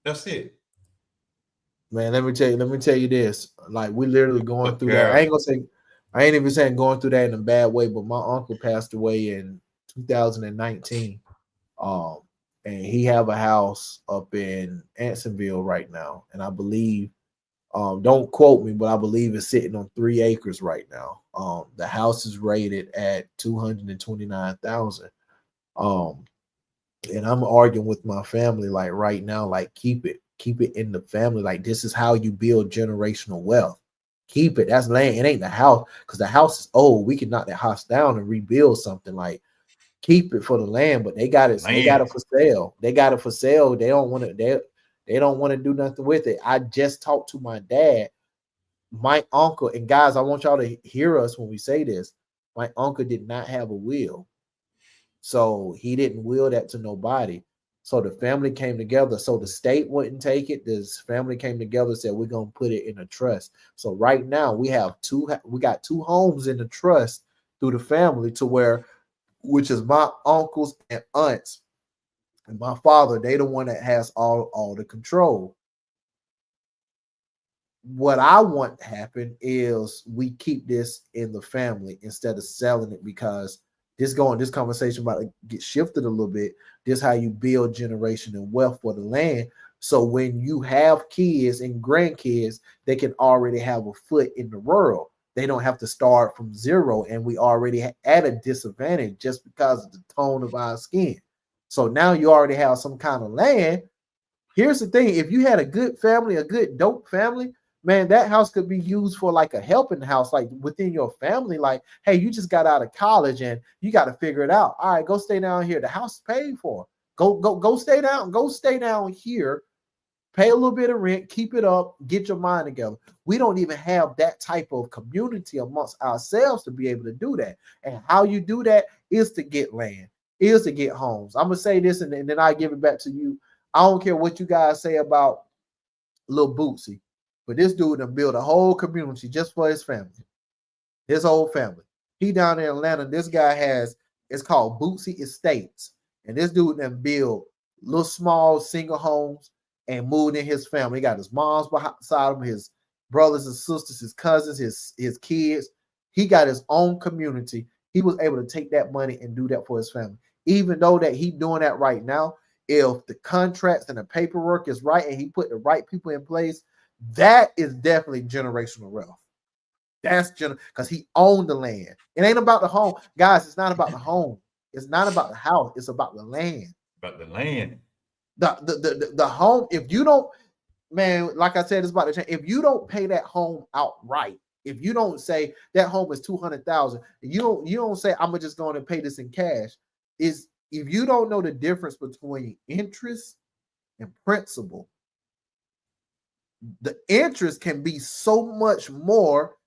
That's it. Man, let me tell you this. Like, we literally going But through that. girl, I ain't even saying going through that in a bad way, but my uncle passed away in 2019. Um, and he have a house up in Ansonville right now. And I believe, don't quote me, but I believe it's sitting on 3 acres right now. The house is rated at 229,000. And I'm arguing with my family like right now, like keep it in the family. Like, this is how you build generational wealth. Keep it. That's land. It ain't the house, because the house is old. We can knock that house down and rebuild something. Like, keep it for the land. But they got it. They got land. it for sale. They got it for sale. They don't want to. They don't want to do nothing with it. I just talked to my dad, my uncle, and guys, I want y'all to hear us when we say this. My uncle did not have a will. So he didn't will that to nobody. So the family came together. So the state wouldn't take it. This family came together and said, we're gonna put it in a trust. So right now we got 2 homes in the trust through the family, to where, which is my uncles and aunts and my father, they the one that has all the control. What I want to happen is we keep this in the family instead of selling it, because this conversation about to get shifted a little bit. This is how you build generation and wealth for the land. So when you have kids and grandkids, they can already have a foot in the world. They don't have to start from zero, and we already at a disadvantage just because of the tone of our skin. So now you already have some kind of land. Here's the thing: if you had a good family, a good dope family, man, that house could be used for like a helping house, like within your family. Like, hey, you just got out of college and you got to figure it out. All right, go stay down here. The house is paid for. Go stay down. Go stay down here. Pay a little bit of rent. Keep it up. Get your mind together. We don't even have that type of community amongst ourselves to be able to do that. And how you do that is to get land, is to get homes. I'm gonna say this, and then I give it back to you. I don't care what you guys say about Lil Bootsy, but this dude done built a whole community just for his family, his whole family. He down in Atlanta. This guy it's called Bootsy Estates, and this dude done built little small single homes and moved in his family. He got his mom's beside him, his brothers and sisters, his cousins, his kids. He got his own community. He was able to take that money and do that for his family. Even though that he doing that right now, if the contracts and the paperwork is right and he put the right people in place, that is definitely generational wealth. That's because he owned the land. It ain't about the home, guys. It's not about the home. It's not about the house. It's about the land. About the land. The home. If you don't, man, like I said, it's about to change. If you don't pay that home outright, if you don't say that home is 200,000, you don't say I'm just going to pay this in cash. Is if you don't know the difference between interest and principal, the interest can be so much more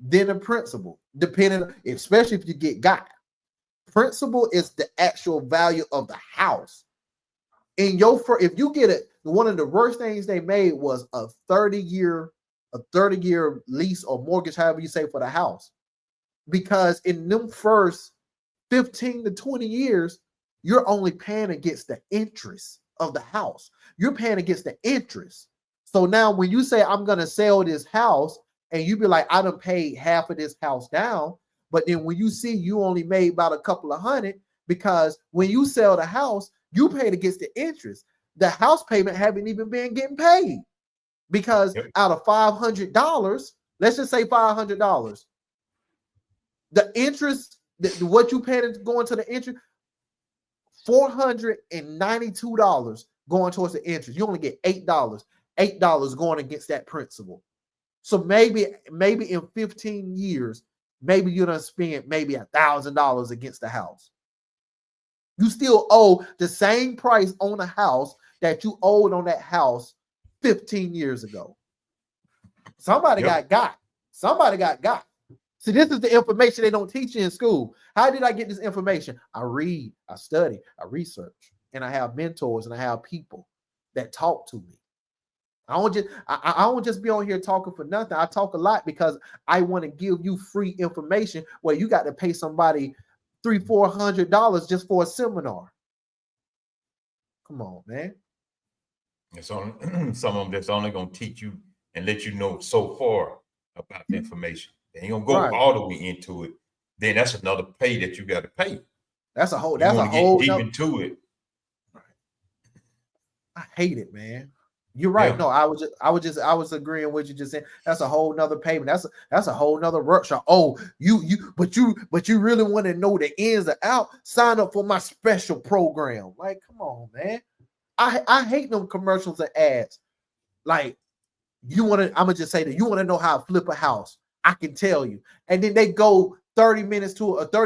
than the principal, depending, especially if you get. Principal is the actual value of the house. If you get it, one of the worst things they made was a 30-year lease or mortgage, however you say, for the house. Because in them first 15 to 20 years, you're only paying against the interest of the house. You're paying against the interest. So now when you say, I'm going to sell this house, and you be like, I done paid half of this house down, but then when you see you only made about a couple of hundred, because when you sell the house, you paid against the interest. The house payment haven't even been getting paid, because out of $500, let's just say $500, the interest, what you paid going to the interest, $492 going towards the interest. You only get $8 going against that principal. So maybe in 15 years, maybe you done spent maybe $1,000 against the house. You still owe the same price on a house that you owed on that house 15 years ago. Somebody got. Somebody got. See, this is the information they don't teach you in school. How did I get this information? I read, I study, I research, and I have mentors and I have people that talk to me. I don't just be on here talking for nothing. I talk a lot because I want to give you free information where you got to pay somebody $300-400 just for a seminar. Come on, man. It's only some of them that's only gonna teach you and let you know so far about the information. They ain't gonna go all the way into it. Then that's another pay that you got to pay. That's a whole. You want to get deep no, into it. I hate it, man. You're right. Yeah. No, I was agreeing with you just saying that's a whole nother payment. That's a whole nother workshop. Oh, but you really want to know the ins and out? Sign up for my special program. Like, come on, man. I hate them commercials and ads. Like, I'm gonna just say that you want to know how to flip a house. I can tell you. And then they go 30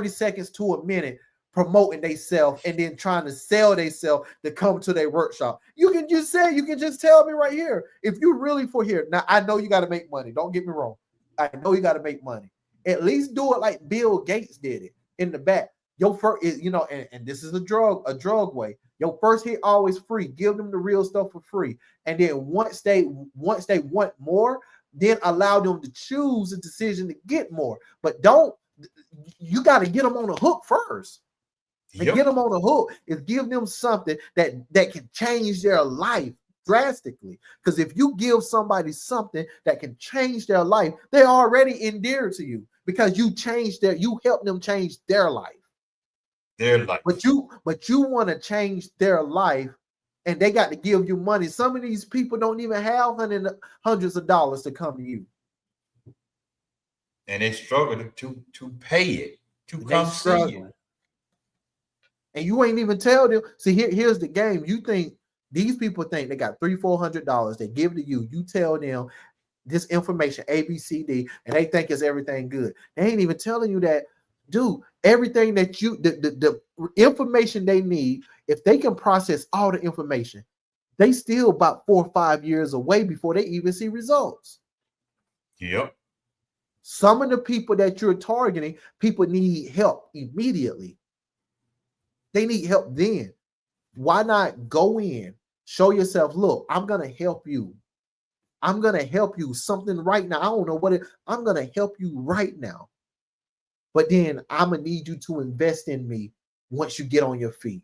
seconds to a minute promoting themselves and then trying to sell themselves to come to their workshop. You can just tell me right here. If you really for here. Now, I know you got to make money. Don't get me wrong. I know you got to make money. At least do it like Bill Gates did it in the back. Your first is, and this is a drug way. Your first hit always free. Give them the real stuff for free. And then once they want more, then allow them to choose a decision to get more. But you got to get them on the hook first. And get them on the hook is give them something that can change their life drastically. Because if you give somebody something that can change their life, they're already endeared to you because you help them change their life. But you want to change their life, and they got to give you money. Some of these people don't even have hundreds of dollars to come to you, and they struggle to pay it to come see you. And you ain't even tell them. See, here's the game. You think these people think they got $300-400. They give to you. You tell them this information, A, B, C, D, and they think it's everything good. They ain't even telling you that, dude, everything that the information they need, if they can process all the information, they still about 4 or 5 years away before they even see results. Yep. Some of the people that you're targeting, people need help immediately. They need help then. Why not go in, show yourself, look, I'm going to help you. I'm going to help you something right now. I don't know what I'm going to help you right now. But then I'm going to need you to invest in me once you get on your feet.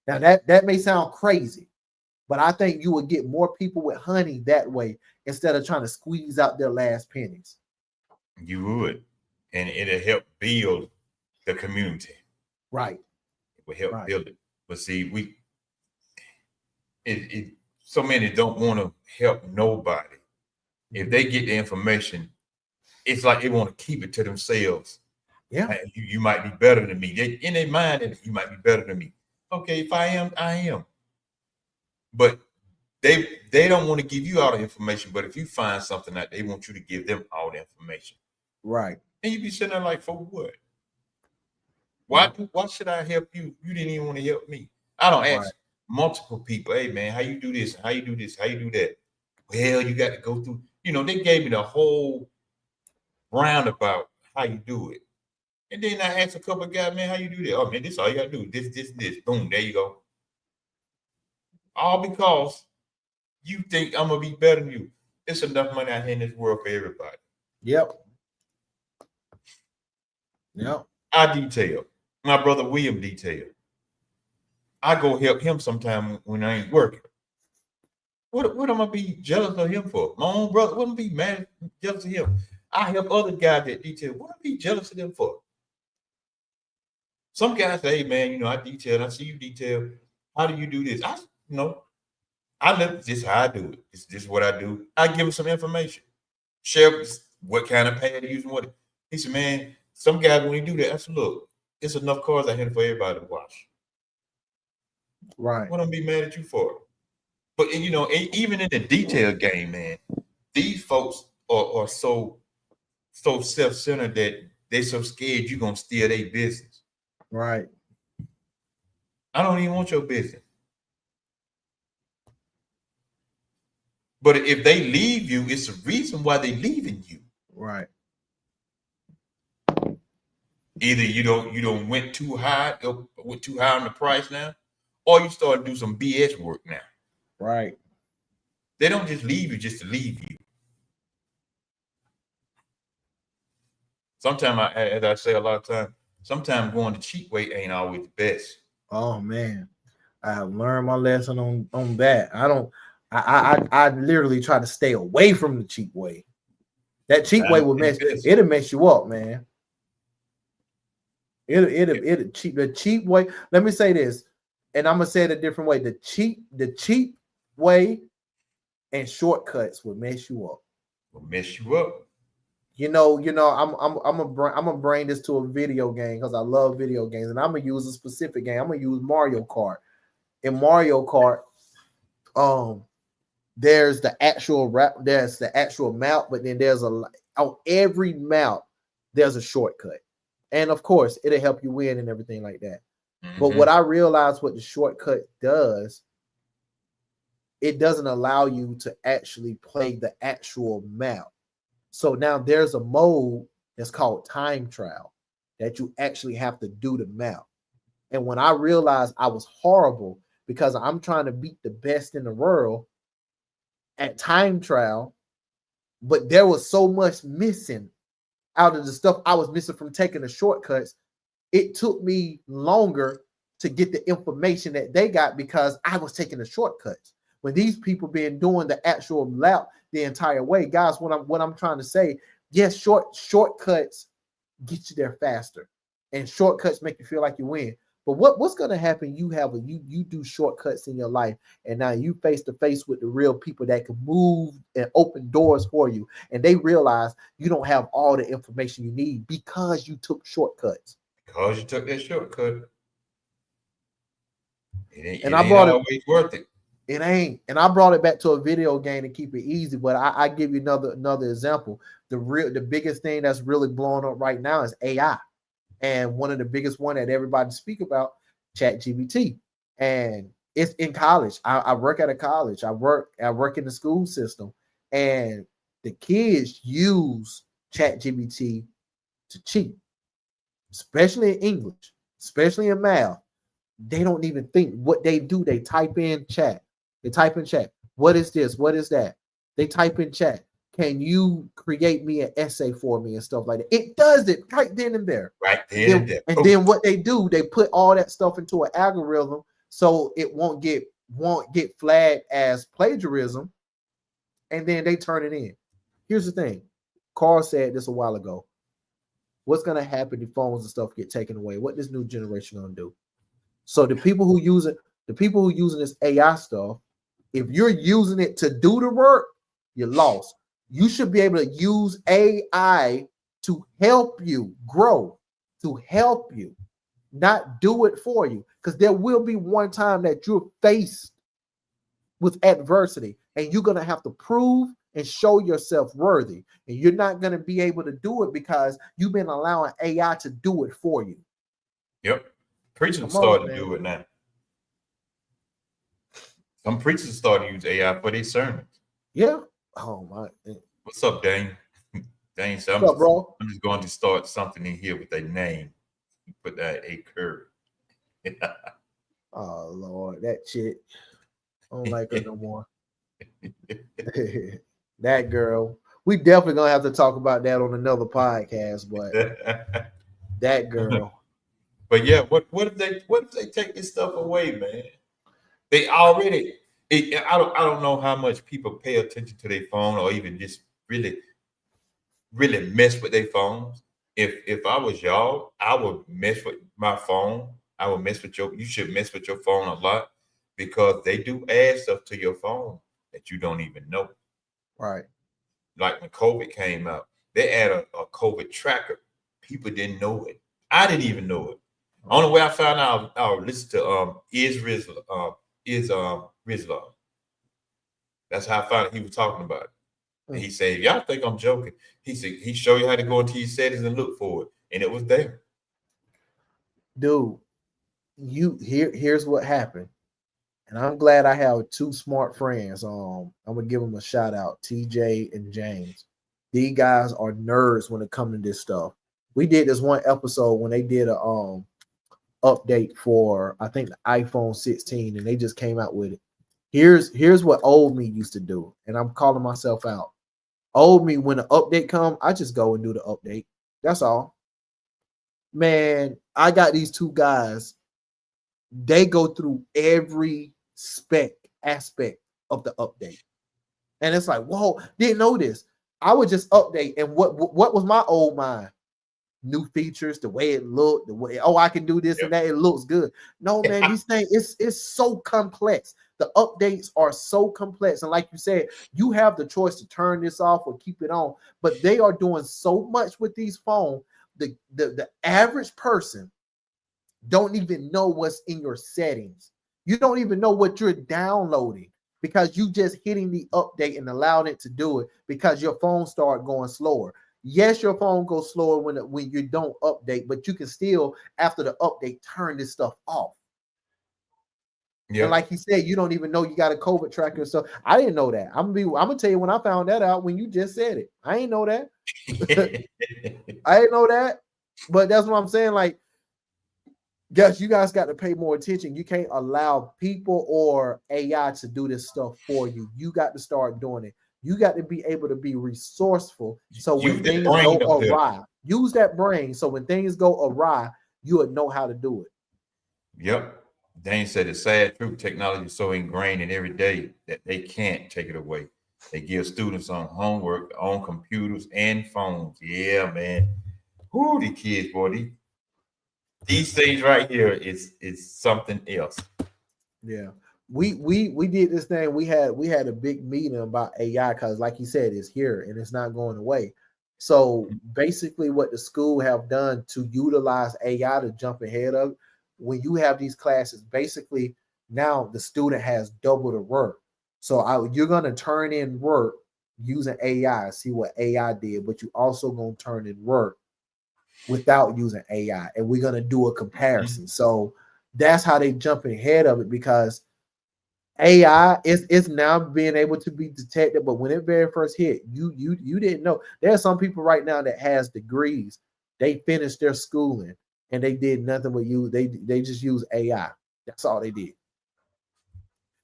Now that may sound crazy, but I think you would get more people with honey that way instead of trying to squeeze out their last pennies. You would. And it'll help build the community. Right. Will help build it. But see, so many don't want to help nobody. If they get the information, it's like they want to keep it to themselves. Yeah. Like, you might be better than me. In their mind, you might be better than me. Okay, if I am, I am. But they don't want to give you all the information. But if you find something that they want you to give them all the information. Right. And you be sitting there like, for what? Why should I help you? You didn't even want to help me. I don't ask multiple people, hey man, how you do this? How you do this? How you do that? Well, you got to go through, they gave me the whole roundabout how you do it. And then I asked a couple of guys, man, how you do that? Oh man, this all you got to do. This. Boom, there you go. All because you think I'm going to be better than you. It's enough money out here in this world for everybody. Yep. I detail. My brother William detail. I go help him sometime when I ain't working. What am I gonna be jealous of him for? My own brother, what am I be mad jealous of him? I help other guys that detail. What am I be jealous of them for? Some guys say, hey man, I detail, I see you detail. How do you do this? I live this how I do it. This is what I do. I give him some information. Share what kind of pad to use and what. He said, man, some guys when they do that, I said, look, it's enough cars out here for everybody to watch. Right. What am I be mad at you for? But even in the detail game, man, these folks are so self-centered that they're so scared you're gonna steal their business. Right. I don't even want your business. But if they leave you, it's a reason why they're leaving you. Right. Either you don't went too high on the price now, or you start to do some BS work now. Right. They don't just leave you just to leave you. Sometimes, as I say a lot of times, sometimes going the cheap way ain't always the best. Oh man, I have learned my lesson on that. I literally try to stay away from the cheap way. That cheap way will it'll mess you up, man. It'll cheap the cheap way. Let me say this, and I'm gonna say it a different way. The cheap way and shortcuts will mess you up. Will mess you up. I'm gonna bring this to a video game because I love video games, and I'm gonna use a specific game. I'm gonna use Mario Kart. In Mario Kart, there's the actual map, but then there's on every map there's a shortcut, and of course it'll help you win and everything like that. Mm-hmm. But what I realized, what the shortcut does, it doesn't allow you to actually play the actual map. So now there's a mode that's called time trial that you actually have to do the map. And when I realized I was horrible because I'm trying to beat the best in the world at time trial, but there was so much missing out of the stuff I was missing from taking the shortcuts, it took me longer to get the information that they got because I was taking the shortcuts. When these people been doing the actual lap the entire way, guys, what I'm trying to say, yes, shortcuts get you there faster, and shortcuts make you feel like you win. But what's going to happen? You do shortcuts in your life, and now you face to face with the real people that can move and open doors for you, and they realize you don't have all the information you need because you took shortcuts. Because you took that shortcut, it ain't always worth it. It ain't, and I brought it back to a video game to keep it easy. But I give you another example. The biggest thing that's really blowing up right now is AI, and one of the biggest one that everybody speak about, ChatGPT, and it's in college. I work at a college. I work in the school system, and the kids use ChatGPT to cheat, especially in English, especially in math. They don't even think. What they do, they type in chat. They type in chat. What is this? What is that? They type in chat. Can you create me an essay for me and stuff like that? It does it right then and there. Right then and there. And then what they do, they put all that stuff into an algorithm so it won't get flagged as plagiarism, and then they turn it in. Here's the thing. Carl said this a while ago. What's gonna happen if phones and stuff get taken away? What this new generation gonna do? So the people who using this AI stuff, if you're using it to do the work, you're lost. You should be able to use AI to help you grow, to help you, not do it for you. Because there will be one time that you're faced with adversity, and you're going to have to prove and show yourself worthy. And you're not going to be able to do it because you've been allowing AI to do it for you. Yep. Preachers starting to do it now. Some preachers starting to use AI for their sermons. Yeah. Oh my. What's up, Dane? Dane said, What's up, bro? I'm just going to start something in here with a name. You put that A curve. Oh Lord, that chick. I don't like her no more. That girl. We definitely gonna have to talk about that on another podcast, but that girl. But yeah, what if they take this stuff away, man? They already. I don't know how much people pay attention to their phone or even just really mess with their phones. If I was y'all, I would mess with my phone. I would mess with you should mess with your phone a lot because they do add stuff to your phone that you don't even know. Right. Like when COVID came out, they added a COVID tracker. People didn't know it. I didn't even know it. Only way I found out, I listened to Rizla. That's how I found out he was talking about it. And he said, y'all think I'm joking. He said he showed you how to go into your settings and look for it. And it was there. Dude, here's what happened. And I'm glad I have two smart friends. I'm gonna give them a shout out, TJ and James. These guys are nerds when it comes to this stuff. We did this one episode when they did a update for I think the iPhone 16, and they just came out with it. Here's what old me used to do, and I'm calling myself out. Old me, when the update come, I just go and do the update. That's all. Man, I got these two guys. They go through every aspect of the update, and it's like, whoa, didn't know this. I would just update, and what was my old mind? New features, the way it looked, the way, oh, I can do this and that, it looks good. No, man, these things, it's so complex. The updates are so complex. And like you said, you have the choice to turn this off or keep it on, but they are doing so much with these phones. The average person don't even know what's in your settings. You don't even know what you're downloading because you just hitting the update and allowing it to do it because your phone started going slower. Yes, your phone goes slower when you don't update, but you can still, after the update, turn this stuff off. Yeah. And like you said, you don't even know you got a COVID tracker and stuff. I didn't know that. I'm gonna tell you when I found that out when you just said it. I ain't know that. I didn't know that. But that's what I'm saying. Like, guys, you guys got to pay more attention. You can't allow people or AI to do this stuff for you. You got to start doing it. You got to be able to be resourceful. So when things go awry, use that brain. So when things go awry, you would know how to do it. Yep. Dane said the sad truth, technology is so ingrained in every day that they can't take it away. They give students on homework, on computers and phones. Yeah, man. Who the kids, boy? These things right here is something else. Yeah. We did this thing. We had a big meeting about AI because, like you said, it's here and it's not going away. So basically, what the school have done to utilize AI to jump ahead of, when you have these classes, basically now the student has double the work. So you're gonna turn in work using AI, see what AI did, but you also gonna turn in work without using AI, and we're gonna do a comparison. So that's how they jump ahead of it because AI is now being able to be detected. But when it very first hit, you didn't know. There are some people right now that has degrees. They finished their schooling and they did nothing but use they just use AI. That's all they did.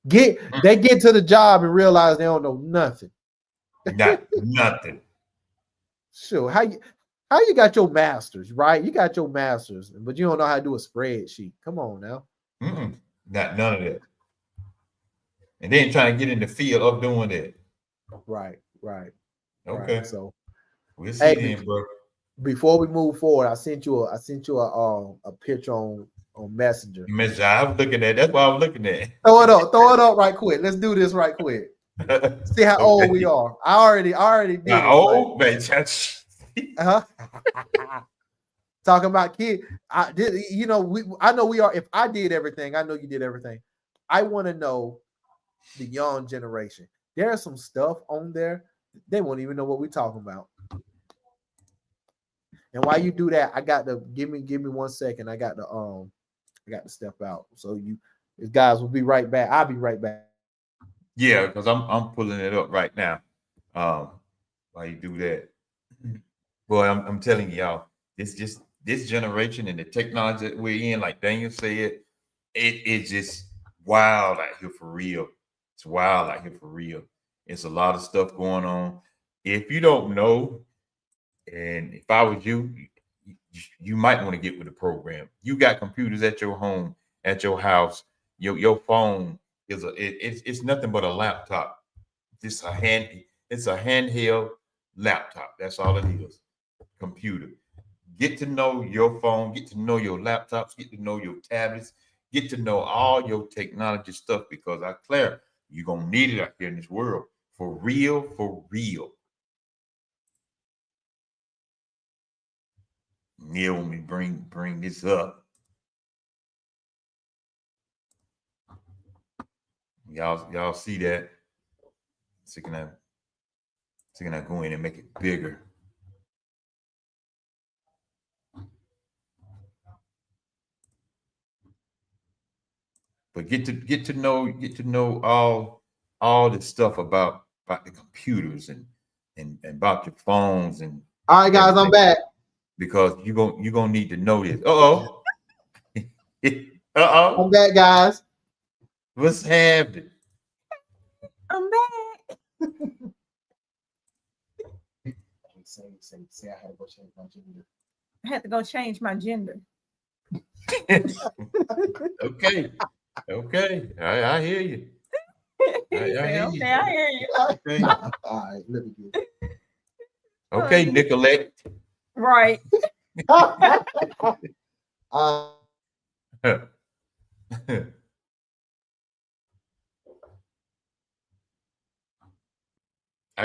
They get to the job and realize they don't know nothing. Nothing. Sure. How you got your masters, right? You got your masters, but you don't know how to do a spreadsheet. Come on now. None of that. And then trying to get in the field of doing it. Right. Okay. Right. So we'll see then, bro. Before we move forward, I sent you a picture on Messenger. I was looking at. That's what I was looking at. Throw it up right quick. Let's do this right quick. See how old we are. I already did it. Old man. Talking about kids. I know we are. If I did everything, I know you did everything. I want to know the young generation. There's some stuff on there they won't even know what we're talking about. And while you do that, I got to give me 1 second. I got to step out. So you guys will be right back. I'll be right back. Yeah, because I'm pulling it up right now. While you do that. Boy, I'm telling y'all, this generation and the technology that we're in, like Daniel said, it's just wild out here for real. It's wild out here for real. It's a lot of stuff going on. If you don't know, and if I was you might want to get with the program. You got computers at your home, at your house. Your phone is it's nothing but a laptop. It's a handheld laptop. That's all it is. Computer. Get to know your phone. Get to know your laptops. Get to know your tablets. Get to know all your technology stuff because I declare you're gonna need it out here in this world for real. For real. Neil, let me bring this up. Y'all see that? So can I go in and make it bigger? But get to know all the stuff about the computers and about your phones and all right, guys, I'm back. because you're gonna need to know this. Uh-oh. Uh-oh. I'm back, guys. What's happening? I'm back. Say I had to go change my gender. I had to go change my gender. Okay. Okay. I hear you. He I said, hear okay, you. I hear you. Okay. All right, let me get it. Okay, Nicolette. Right. I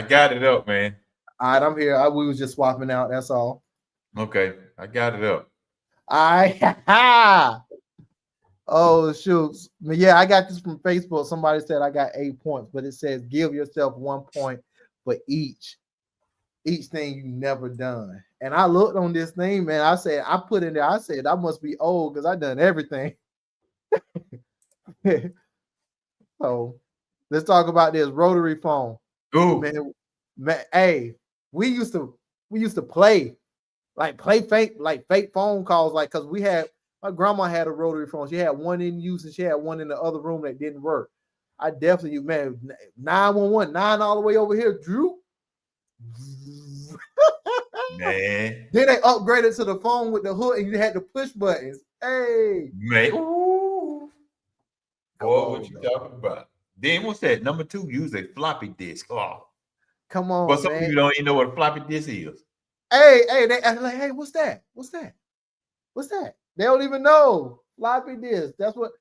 got it up, man. All right, I'm here. We was just swapping out. That's all. Okay, I got it up. All right. Oh, shoot. Yeah, I got this from Facebook. Somebody said I got 8 points, but it says give yourself 1 point for each thing you never done. And I looked on this thing, man. I said, I put in there, I said, I must be old because I done everything. So let's talk about this rotary phone. Ooh. Man, hey, we used to play fake phone calls, like, because my grandma had a rotary phone. She had one in use and she had one in the other room that didn't work. I definitely, man, 911, 9 all the way over here, Drew. Man. Then they upgraded to the phone with the hood and you had to push buttons. Hey. Man. Ooh. Boy, what you talking about? Then what's that? Number 2, use a floppy disk. Oh. Come on, But some man. people don't even know what a floppy disk is. Hey, they act like, hey, what's that? What's that? What's that? They don't even know. Floppy disk. That's what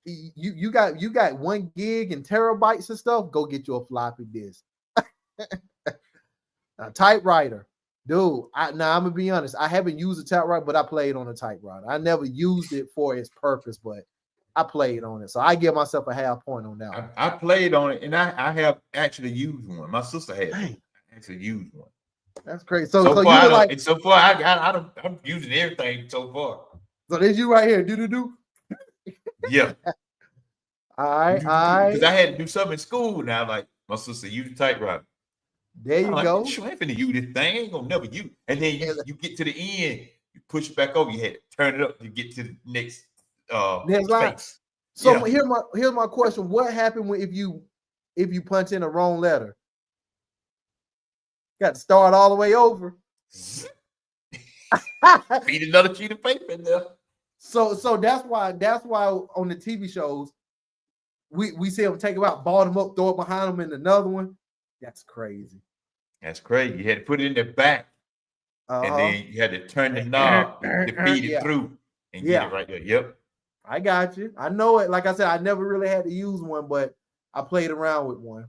you got 1 gig and terabytes and stuff. Go get you a floppy disk. A typewriter. Dude, I'm gonna be honest. I haven't used a typewriter, but I played on a typewriter. I never used it for its purpose, but I played on it. So I give myself a half point on that one. I played on it and I have actually used one. My sister had one. I actually used one. That's crazy. So far, you were like, so far I'm using everything so far. So there's you right here. Do. Yeah. All right. Because I had to do something in school now. Like my sister, use the typewriter. There you go. Sure, I ain't finna use this thing. I ain't gonna never use. And then you get to the end, you push it back over. You had to turn it up to get to the next space. So here's my question: what happened if you punch in a wrong letter? Got to start all the way over. Feed another sheet of paper in there. So that's why on the TV shows we see them take them out, ball them up, throw it behind them in another one. That's crazy. That's crazy. You had to put it in the back, and then you had to turn the knob to feed it through and get it right there. Yep. I got you. I know it. Like I said, I never really had to use one, but I played around with one.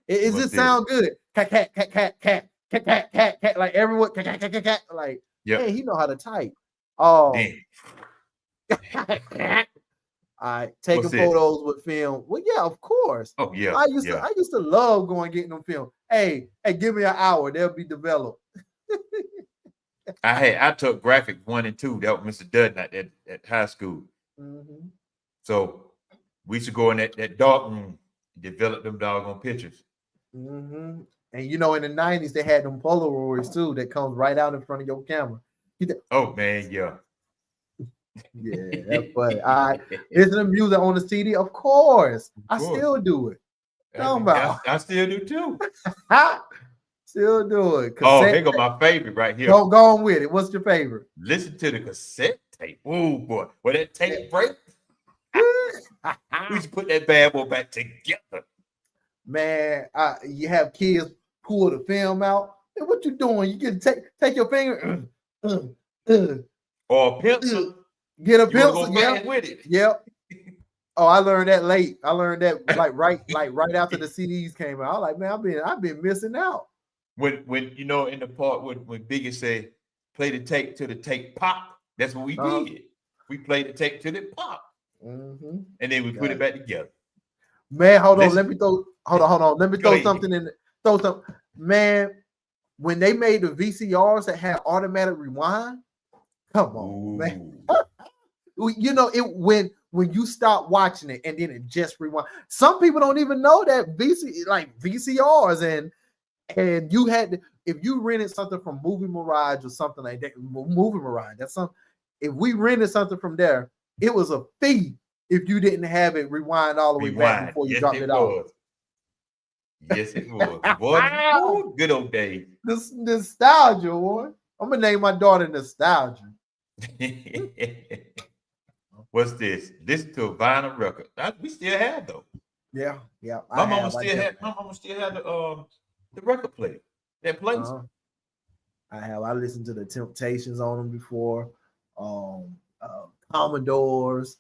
It just sound good. Cat, cat, cat, cat, cat, cat, cat, cat, cat. Like everyone, cat, cat, cat, cat, cat. Like, hey, he know how to type. Oh. All right, taking photos with film. Well, yeah, of course. Oh yeah. I used to love going getting them film. Hey, give me an hour, they'll be developed. I took graphic 1 and 2. That was Mr. Dudnott at high school. Mm-hmm. So we used to go in that dark room and develop them doggone pictures. Mm-hmm. And in the 90s they had them Polaroids too that comes right out in front of your camera. Oh man, yeah. Yeah, that's funny. All right, listen to music on the CD, of course. I still do it. I still do too. Still do it. Oh, here go my favorite right here. Go on with it. What's your favorite? Listen to the cassette tape. Oh boy, where that tape break. We should put that bad boy back together. Man, you have kids pull the film out. Hey, what you doing? You can take your finger or a pencil. Get a pencil. Yeah, with it. Yep. Oh, I learned that late. I learned that right after the CDs came out. I was like, man, I've been missing out. When in the part when Biggie said, play the tape till the tape pop. That's what we did. We played the tape till it pop. Mm-hmm. And then we put it back together. Man, hold on. Let me throw something in. Throw something. Man, when they made the VCRs that had automatic rewind, come on, man. It when you stop watching it and then it just rewind. Some people don't even know that VCRs and you had to, if you rented something from Movie Mirage or something like that, Movie Mirage, that's something. If we rented something from there, it was a fee if you didn't have it rewind all the way back Rewind. before you Yes, dropped it it off. was. Yes, it was. Boy, ooh, good old days. This nostalgia, boy. I'm gonna name my daughter Nostalgia. What's this? Listen to a vinyl record. We still have though. Yeah, yeah. My mama still had the record player that plays. I listened to the Temptations on them before. Commodores,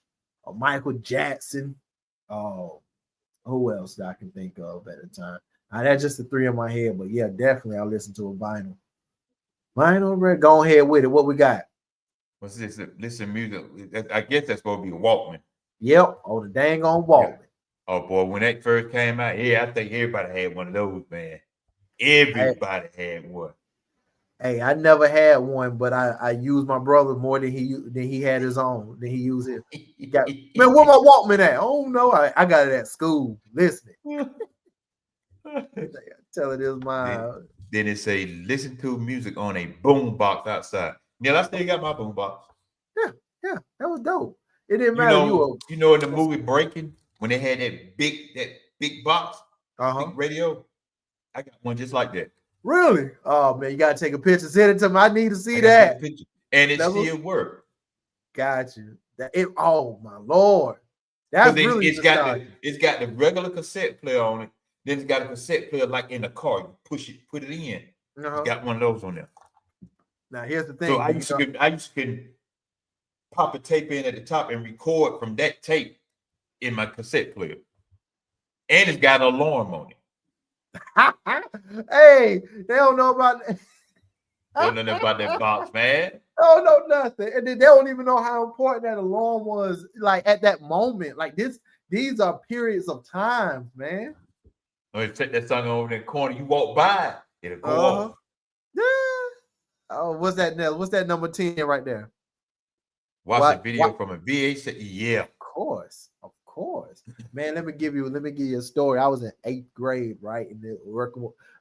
Michael Jackson. Who else that I can think of at the time? That's just the three in my head, but yeah, definitely I listened to a vinyl. Vinyl, go ahead with it. What we got? What's this? Listen, music. I guess that's supposed to be a Walkman. Yep. Oh, the dang on Walkman. Yeah. Oh boy, when that first came out, yeah, I think everybody had one of those, man. Everybody had one. Hey, I never had one, but I used my brother more than he had his own. Than he used it. Man, where my Walkman at? Oh no, I got it at school. Listening. Tell it is my. Then it say listen to music on a boom box outside. Yeah, I still got my boom box. Yeah, that was dope. It didn't matter. You know in the movie Breaking when they had that big box, big radio. I got one just like that. Really? Oh man, you gotta take a picture. Send it to me. I need to see that. And it still worked. Got you. Oh my Lord. That's really it's got the regular cassette player on it. Then it's got a cassette player like in the car. You push it, put it in. You got one of those on there. Now here's the thing. So I used to pop a tape in at the top and record from that tape in my cassette player. And it's got an alarm on it. Hey, they don't know about that. They don't know about that box, man. They don't know nothing. And they don't even know how important that alarm was, like at that moment. Like these are periods of time, man. Oh, you take that song over in the corner, you walk by, it'll go off. Yeah. Oh, what's that now? What's that number 10 right there? Watch a video from a VHS. Yeah. Of course. Man, let me give you a story. I was in 8th grade, right? And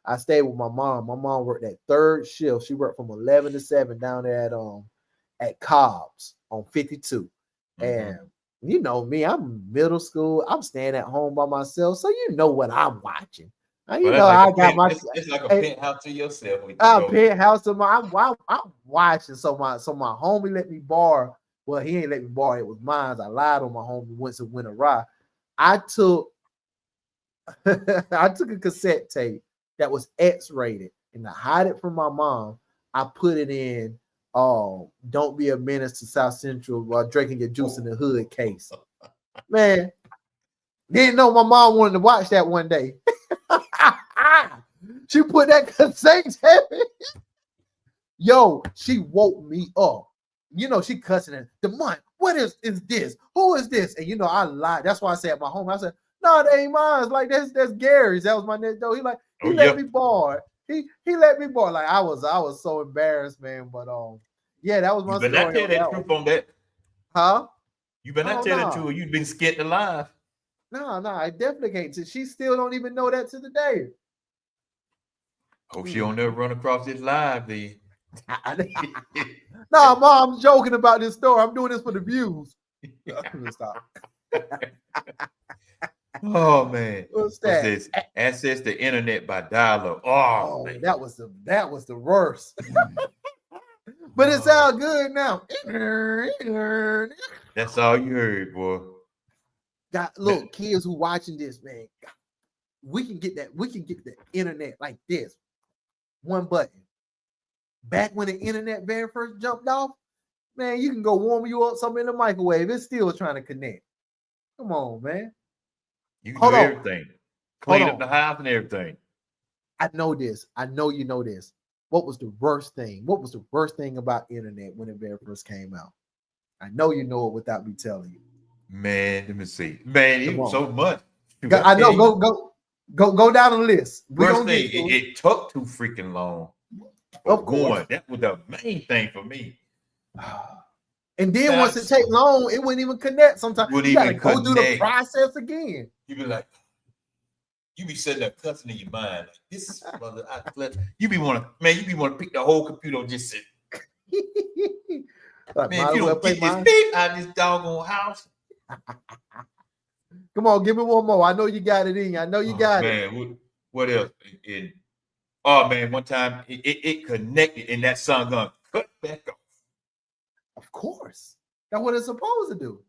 I stayed with my mom. My mom worked that third shift. She worked from 11 to 7 down there at Cobb's on 52. And you know me, I'm middle school. I'm staying at home by myself. So you know what I'm watching. It's like a penthouse to yourself. Penthouse to I'm watching. So my homie let me borrow. Well, he ain't let me borrow. It was mine. I lied on my homie once it went awry. I took a cassette tape that was X-rated, and to hide it from my mom, I put it in Don't Be a Menace to South Central while drinking your juice in the hood case. Man, didn't know my mom wanted to watch that one day. She put that cassette tape in. Yo, she woke me up. You know, she cussing it. Demont, what is this? Who is this? And you know, I lied. That's why I said at my home, I said, no, that ain't mine. It's like that's Gary's. That was my next door. He let me borrow it. He let me borrow. Like I was so embarrassed, man. But yeah, that was my story. You better not tell that truth on that. Huh? You better not tell the truth. You've been skinned alive. No, I definitely can't. She still don't even know that to the day. Hope she don't never run across this live, then. No, Mom, I'm joking about this story. I'm doing this for the views. Stop. Oh man, what's that? What's this? Access the internet by dial-up. Oh man. that was the worst. But it sounds good now. That's all you heard, boy. Look, kids who watching this, man, we can get the internet like this. One button. Back when the internet very first jumped off, man, you can go warm you up something in the microwave. It's still trying to connect. Come on, man. You can do everything. Clean up the house and everything. I know this. I know you know this. What was the worst thing? What was the worst thing about internet when it very first came out? I know you know it without me telling you. Man, let me see. Man, it was so much. I know. Go down the list. First thing, it took too freaking long. Of course, that was the main thing for me. And then once it take long, it wouldn't even connect. Sometimes you gotta go through the process again. You be like, You be sitting there cussing in your mind. Like, this mother, you be want to pick the whole computer and just sit. Like, Man, might if as you well don't play get this mine. beat out of this doggone house. Come on, give me one more. I know you got it in. I know you got it. Man, what else? Oh man, one time it connected and that song gonna cut back off. Of course. That's what it's supposed to do.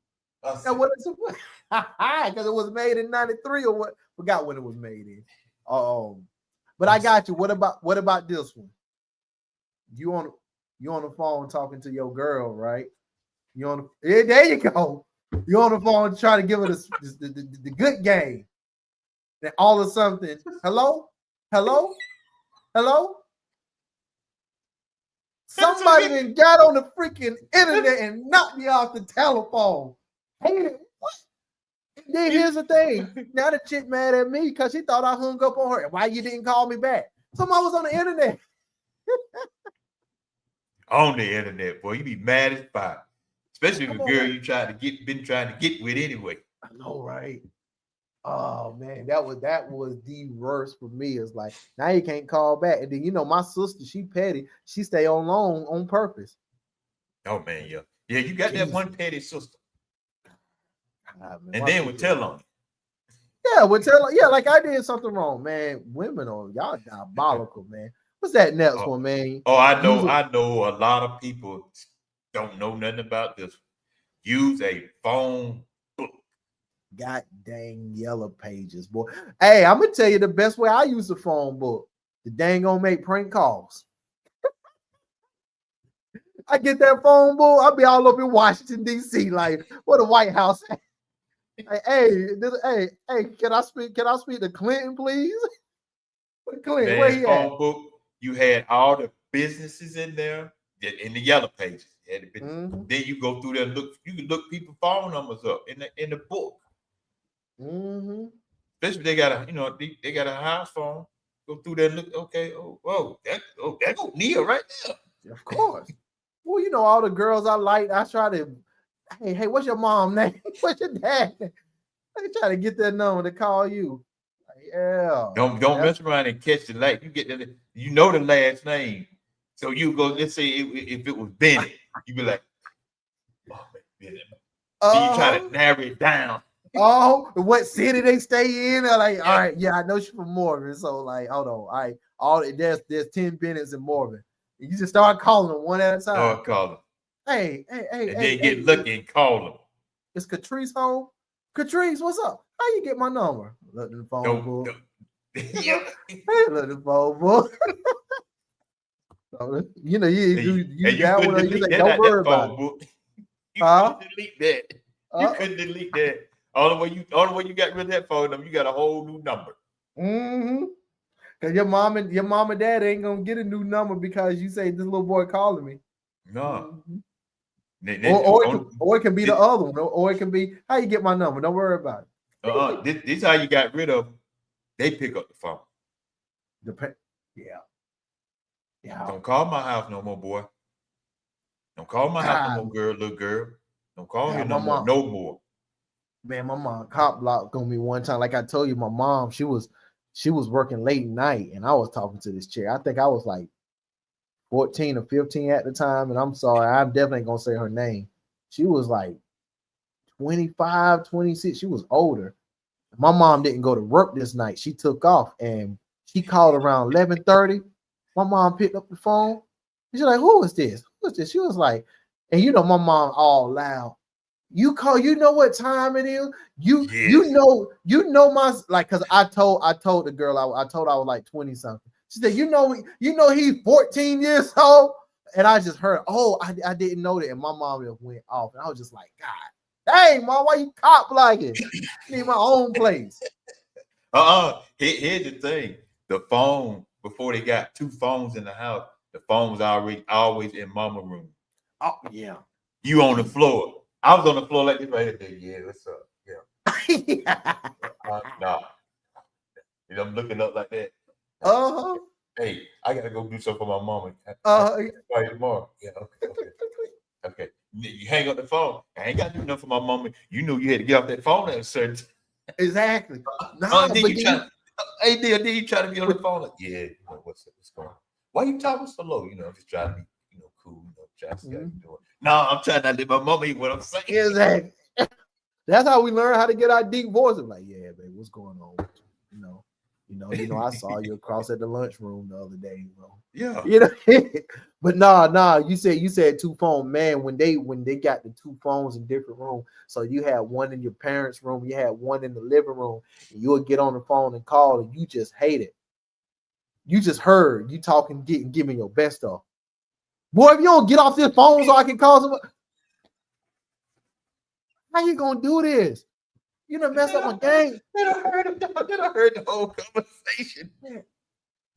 That's That's what it's supposed because it was made in 93 or what? Forgot when it was made in. But I got you. What about this one? You on the phone talking to your girl, right? There you go. You on the phone trying to give her the good game. Then all of something. Hello? Somebody then got on the freaking internet and knocked me off the telephone. Hey, what? Then here's the thing. Now the chick mad at me because she thought I hung up on her. Why you didn't call me back? Somebody was on the internet. On the internet, boy, you be mad as fuck. Especially the girl you been trying to get with anyway. I know, right? Oh man, that was the worst for me. It's like now you can't call back. And then my sister, she petty. She stay on loan on purpose. Oh man, yeah. You got that one petty sister. Man, and then would tell on you. Yeah, would tell. Yeah, like I did something wrong, man. Women y'all diabolical, man. What's that next one, man? Oh, I know a lot of people don't know nothing about this. Use a phone book. God dang yellow pages, boy. Hey, I'm gonna tell you the best way I use the phone book. The dang gonna make prank calls. I get that phone book, I'll be all up in Washington, D.C. Like, what the White House. Hey, can I speak to Clinton, please? Clinton, man, where he phone at? book, you had all the businesses in there in the yellow pages. Then you go through there and you can look people's phone numbers up in the book. Mm-hmm. Especially they got they got a house phone. Go through there and look. Okay, that go Nia right there. Of course. Well, all the girls I like, I try to. Hey, what's your mom name? What's your dad? I try to get that number to call you. Yeah. Don't mess around and catch the light. You get the last name. So you go. Let's say if it was Bennett, you be like, oh man, Bennett. Then you try to narrow it down. Oh, what city they stay in? They're like, all right, yeah, I know she's from Morgan. So like, hold on, all right, there's 10 Bennetts in Morgan. You just start calling them one at a time. Start calling. Hey, and then get lucky and call them. Is Catrice home? Catrice, what's up? How you get my number? Look in the phone book. Yeah. Look in the phone book. You got one. You say, don't worry about it. You couldn't delete that. You couldn't delete that. Only way you got rid of that phone number, you got a whole new number. Mm-hmm. Because your mom and dad ain't gonna get a new number because you say this little boy calling me. No. Mm-hmm. Or it can be the other one, or it can be how you get my number. Don't worry about it. This how you got rid of. They pick up the phone. Yeah. Don't call my house no more, boy. Don't call my house no more, little girl. Don't call me no more. Man, my mom cop blocked on me one time. Like I told you, my mom, she was working late night, and I was talking to this chick. I think I was like 14 or 15 at the time, and I'm sorry, I'm definitely gonna say her name. She was like 25, 26. She was older. My mom didn't go to work this night. She took off, and she called around 11:30. My mom picked up the phone. She's like, "Who is this? Who is this?" She was like, and my mom all loud. You call, you know what time it is? You know my, like, because I told the girl I told I was like 20 something. She said, you know he's 14 years old. And I just heard, I didn't know that. And my mom just went off. And I was just like, God dang, mom, why you cop like it? I need my own place. Here's the thing. The phone, before they got two phones in the house, the phone was always in mama room. Oh, yeah. You on the floor. I was on the floor like this right there. Yeah, what's up? Yeah. Nah. I'm looking up like that. Hey, I gotta go do something for my mama. Call you tomorrow. Yeah, okay. You hang up the phone. I ain't got to do nothing for my mama. You knew you had to get off that phone at a certain time. Exactly. Hey, then you try to be on the phone like, yeah, what's going on? Why you talking so low? Just trying to be, cool, trying to see how you doing. No, I'm trying not to let my mama hear what I'm saying. Exactly. That's how we learn how to get our deep voice. I'm like, yeah, babe, what's going on with you? I saw you across at the lunchroom the other day, Yeah. But nah, you said two phone, man. When they got the two phones in different rooms, so you had one in your parents' room, you had one in the living room, and you would get on the phone and call, and you just hate it. You just heard you talking, giving your best stuff. Boy, if you don't get off this phone so I can call someone, how you gonna do this? You done messed up my game. Then I heard the whole conversation.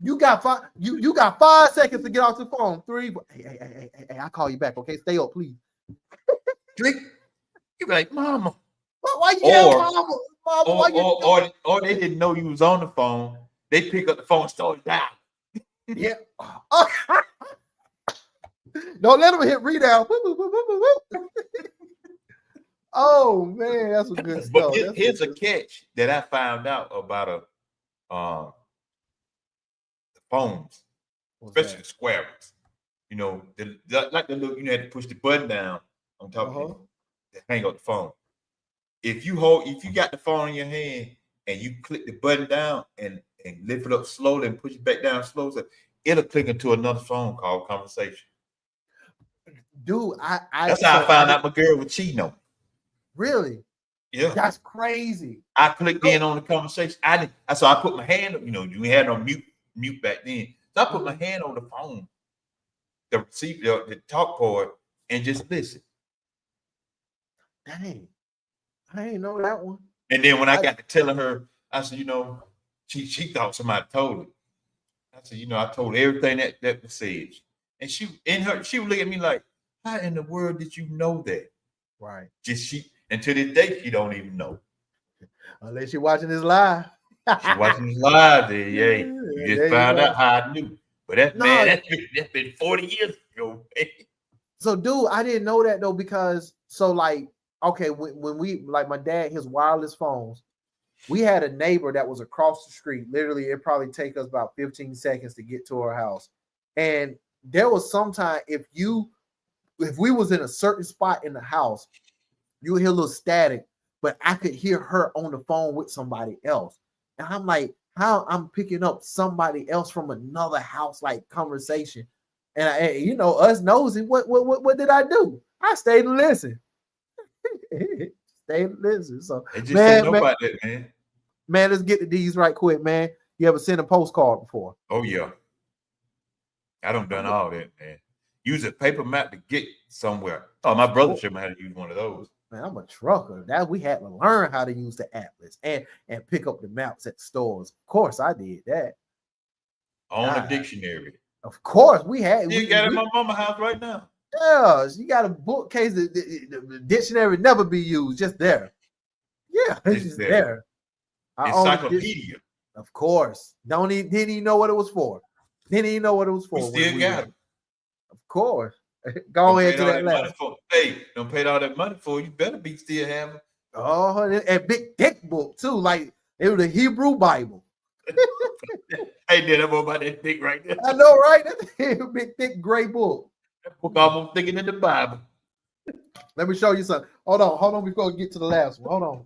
You got 5 seconds to get off the phone. 3. Hey, I'll call you back. Okay, stay up, please. You be like, Mama. Why you yell, Mama? Or they didn't know you was on the phone. They pick up the phone and start down. Yeah. Don't let them hit readout. Oh man, that's some good stuff. Here's a catch that I found out about the phones, especially the square ones. Like the little, you had to push the button down on top of it to hang up the phone. If you got the phone in your hand and you click the button down and lift it up slowly and push it back down slowly, it'll click into another phone called conversation. Dude, that's how I found out my girl was cheating on me. Really? Yeah. That's crazy. I clicked in on the conversation. So I put my hand up, you had no mute back then. So I put my hand on the phone, the receiver, the talk port, and just listen. Dang. I ain't know that one. And then when I got to telling her, I said, she thought somebody told her. I said, I told everything that was said. And she would look at me like, how in the world did you know that? Right. And to this day, she don't even know. Unless you're watching this live. She's watching this live there, yeah. You just found out how I knew. But that's been 40 years ago. So, dude, I didn't know that though, because okay, when we my dad, his wireless phones, we had a neighbor that was across the street. Literally, it probably take us about 15 seconds to get to her house. And there was sometime if we was in a certain spot in the house, you would hear a little static, but I could hear her on the phone with somebody else. And I'm like, how I'm picking up somebody else from another house, like conversation. And us nosy, what did I do? I stayed and listened. Stayed and listened. So man, let's get to these right quick, man. You ever sent a postcard before? Oh yeah. I done all that, man. Use a paper map to get somewhere. Oh, my brother showed me how to use one of those. Man, I'm a trucker. That we had to learn how to use the atlas and pick up the maps at stores. Of course, I did that. On a dictionary. Of course, we had. You got it in my mama's house right now. Yeah, you got a bookcase. The dictionary never be used. Just there. Yeah, it's just there. Encyclopedia. Of course. Didn't even know what it was for. Didn't even know what it was for. We still got it. Of course. Go ahead to that last. Hey, don't pay all that money for. You better be still having. Oh, and big thick book too. Like it was a Hebrew Bible. Hey, did that about that thick right there? I know, right? That's a big thick gray book. That book almost thicker than the Bible. Let me show you something. Hold on before we get to the last one. Hold on.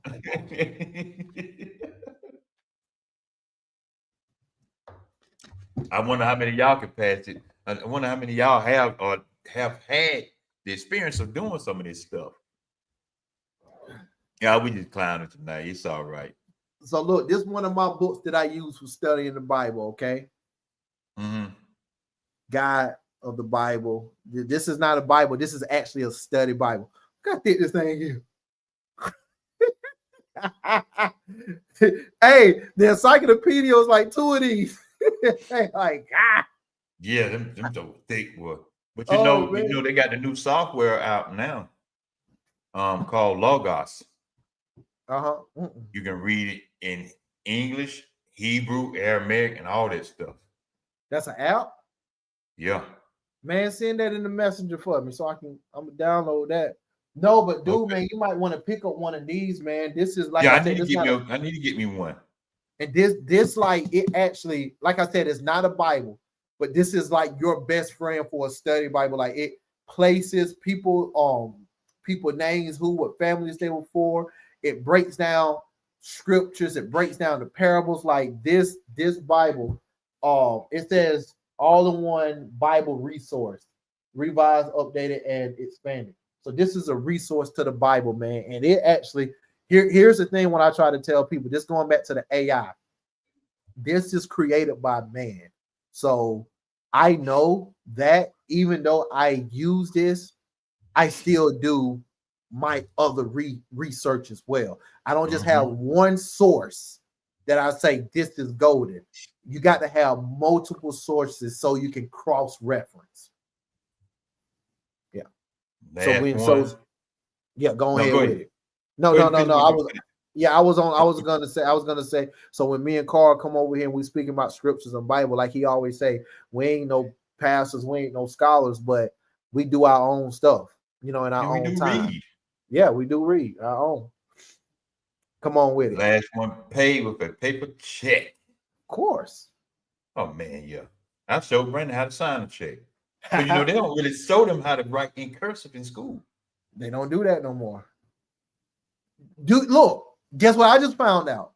I wonder how many of y'all can pass it. I wonder how many of y'all have had the experience of doing some of this stuff. Yeah, we just clowning tonight. It's all right. So look, this is one of my books that I use for studying the Bible. Okay. Mm-hmm. Guide of the Bible. This is not a Bible. This is actually a study Bible. Got this thing here. Hey, the encyclopedia was like 2 of these. Like, yeah, them so thick, boy. But you know they got the new software out now, called Logos. You can read it in English, Hebrew, Aramaic, and all that stuff. That's an app? Yeah. Man, send that in the messenger for me so I'm gonna download that. No, but dude, man, you might want to pick up one of these, man. This is like I need to get me one. And this like it actually, like I said, it's not a Bible, but this is like your best friend for a study Bible. Like it places people names, who, what families they were for. It breaks down scriptures, it breaks down the parables. Like this Bible, it says all in one Bible resource, revised, updated, and expanded. So this is a resource to the Bible, man. And it actually, here's the thing when I try to tell people, this going back to the AI, this is created by man. So I know that even though I use this, I still do my other research as well. I don't just have one source that I say this is golden. You got to have multiple sources so you can cross reference. Yeah. Yeah, go ahead with it. No. I was gonna say. So when me and Carl come over here and we speaking about scriptures and Bible, like he always say, we ain't no pastors, we ain't no scholars, but we do our own stuff, in our own time. Read. Yeah, we do read our own. Come on with it. Last one paid with a paper check. Of course. Oh man, yeah. I showed Brandon how to sign a check. So they don't really show them how to write in cursive in school. They don't do that no more. Look, guess what I just found out?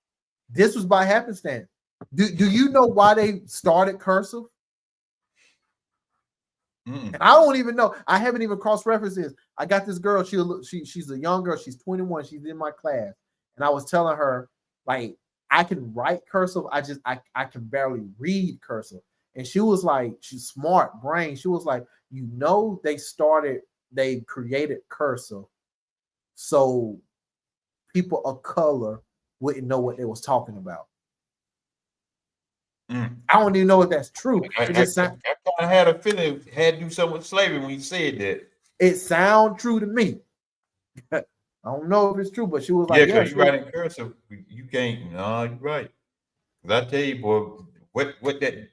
This was by happenstance. Do you know why they started cursive? And I don't even know. I haven't even cross-referenced this. I got this girl. She's a young girl. She's 21. She's in my class. And I was telling her, like, I can write cursive. I can barely read cursive. And she was like, she's smart brain. She was like, they created cursive so people of color wouldn't know what they was talking about. I don't even know if that's true. I kind of had a feeling it had to do something with slavery when you said that. It sounds true to me. I don't know if it's true, but she was like, "Yeah, you write in cursive, you can't." No, you're right. Because I tell you, boy, what the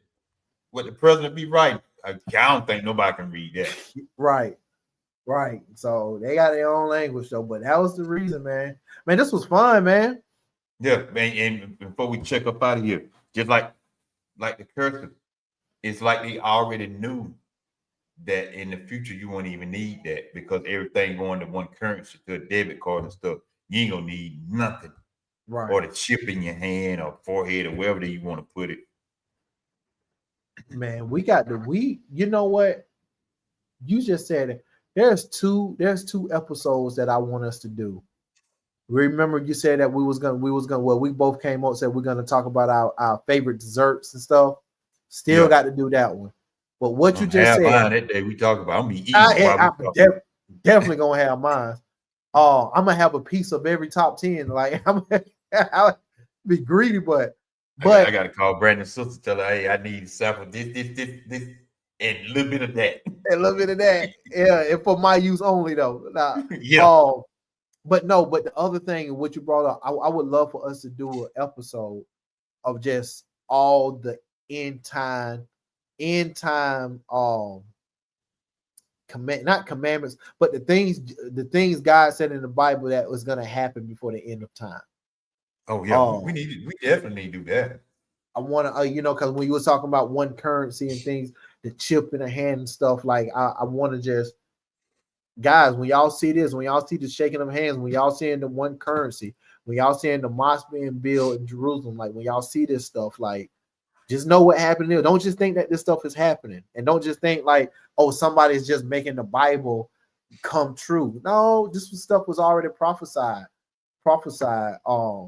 president be writing, I don't think nobody can read that. Right. So they got their own language, though. But that was the reason, man. Man, this was fun, man. Yeah, man. And before we check up out of here, just like the cursive, it's like they already knew that in the future you won't even need that because everything going to one currency, to a debit card and stuff. You ain't gonna need nothing, right? Or the chip in your hand or forehead or wherever you want to put it. Man, you know what? You just said it. There's two episodes that I want us to do. Remember, you said that we both came up and said we're gonna talk about our favorite desserts and stuff. Still got to do that one. But what you just said, mine that day we talk about, I'm eating. Definitely gonna have mine. I'm gonna have a piece of every top 10. Like I'll be greedy, but I gotta call Brandon's sister, tell her, hey, I need sample this, and a little bit of that. A little bit of that. Yeah, and for my use only though. But the other thing, what you brought up, I would love for us to do an episode of just all the end time not commandments, but the things God said in the Bible that was going to happen before the end of time. Oh yeah, we definitely need to do that. I want to, because when you were talking about one currency and things, the chip in the hand and stuff, like I want to just, guys, when y'all see this, when y'all see the shaking of hands, when y'all seeing the one currency, when y'all seeing the mosque being built in Jerusalem, like when y'all see this stuff, like just know what happened there. Don't just think that this stuff is happening, and don't just think like, oh, somebody's just making the Bible come true. No, this stuff was already prophesied a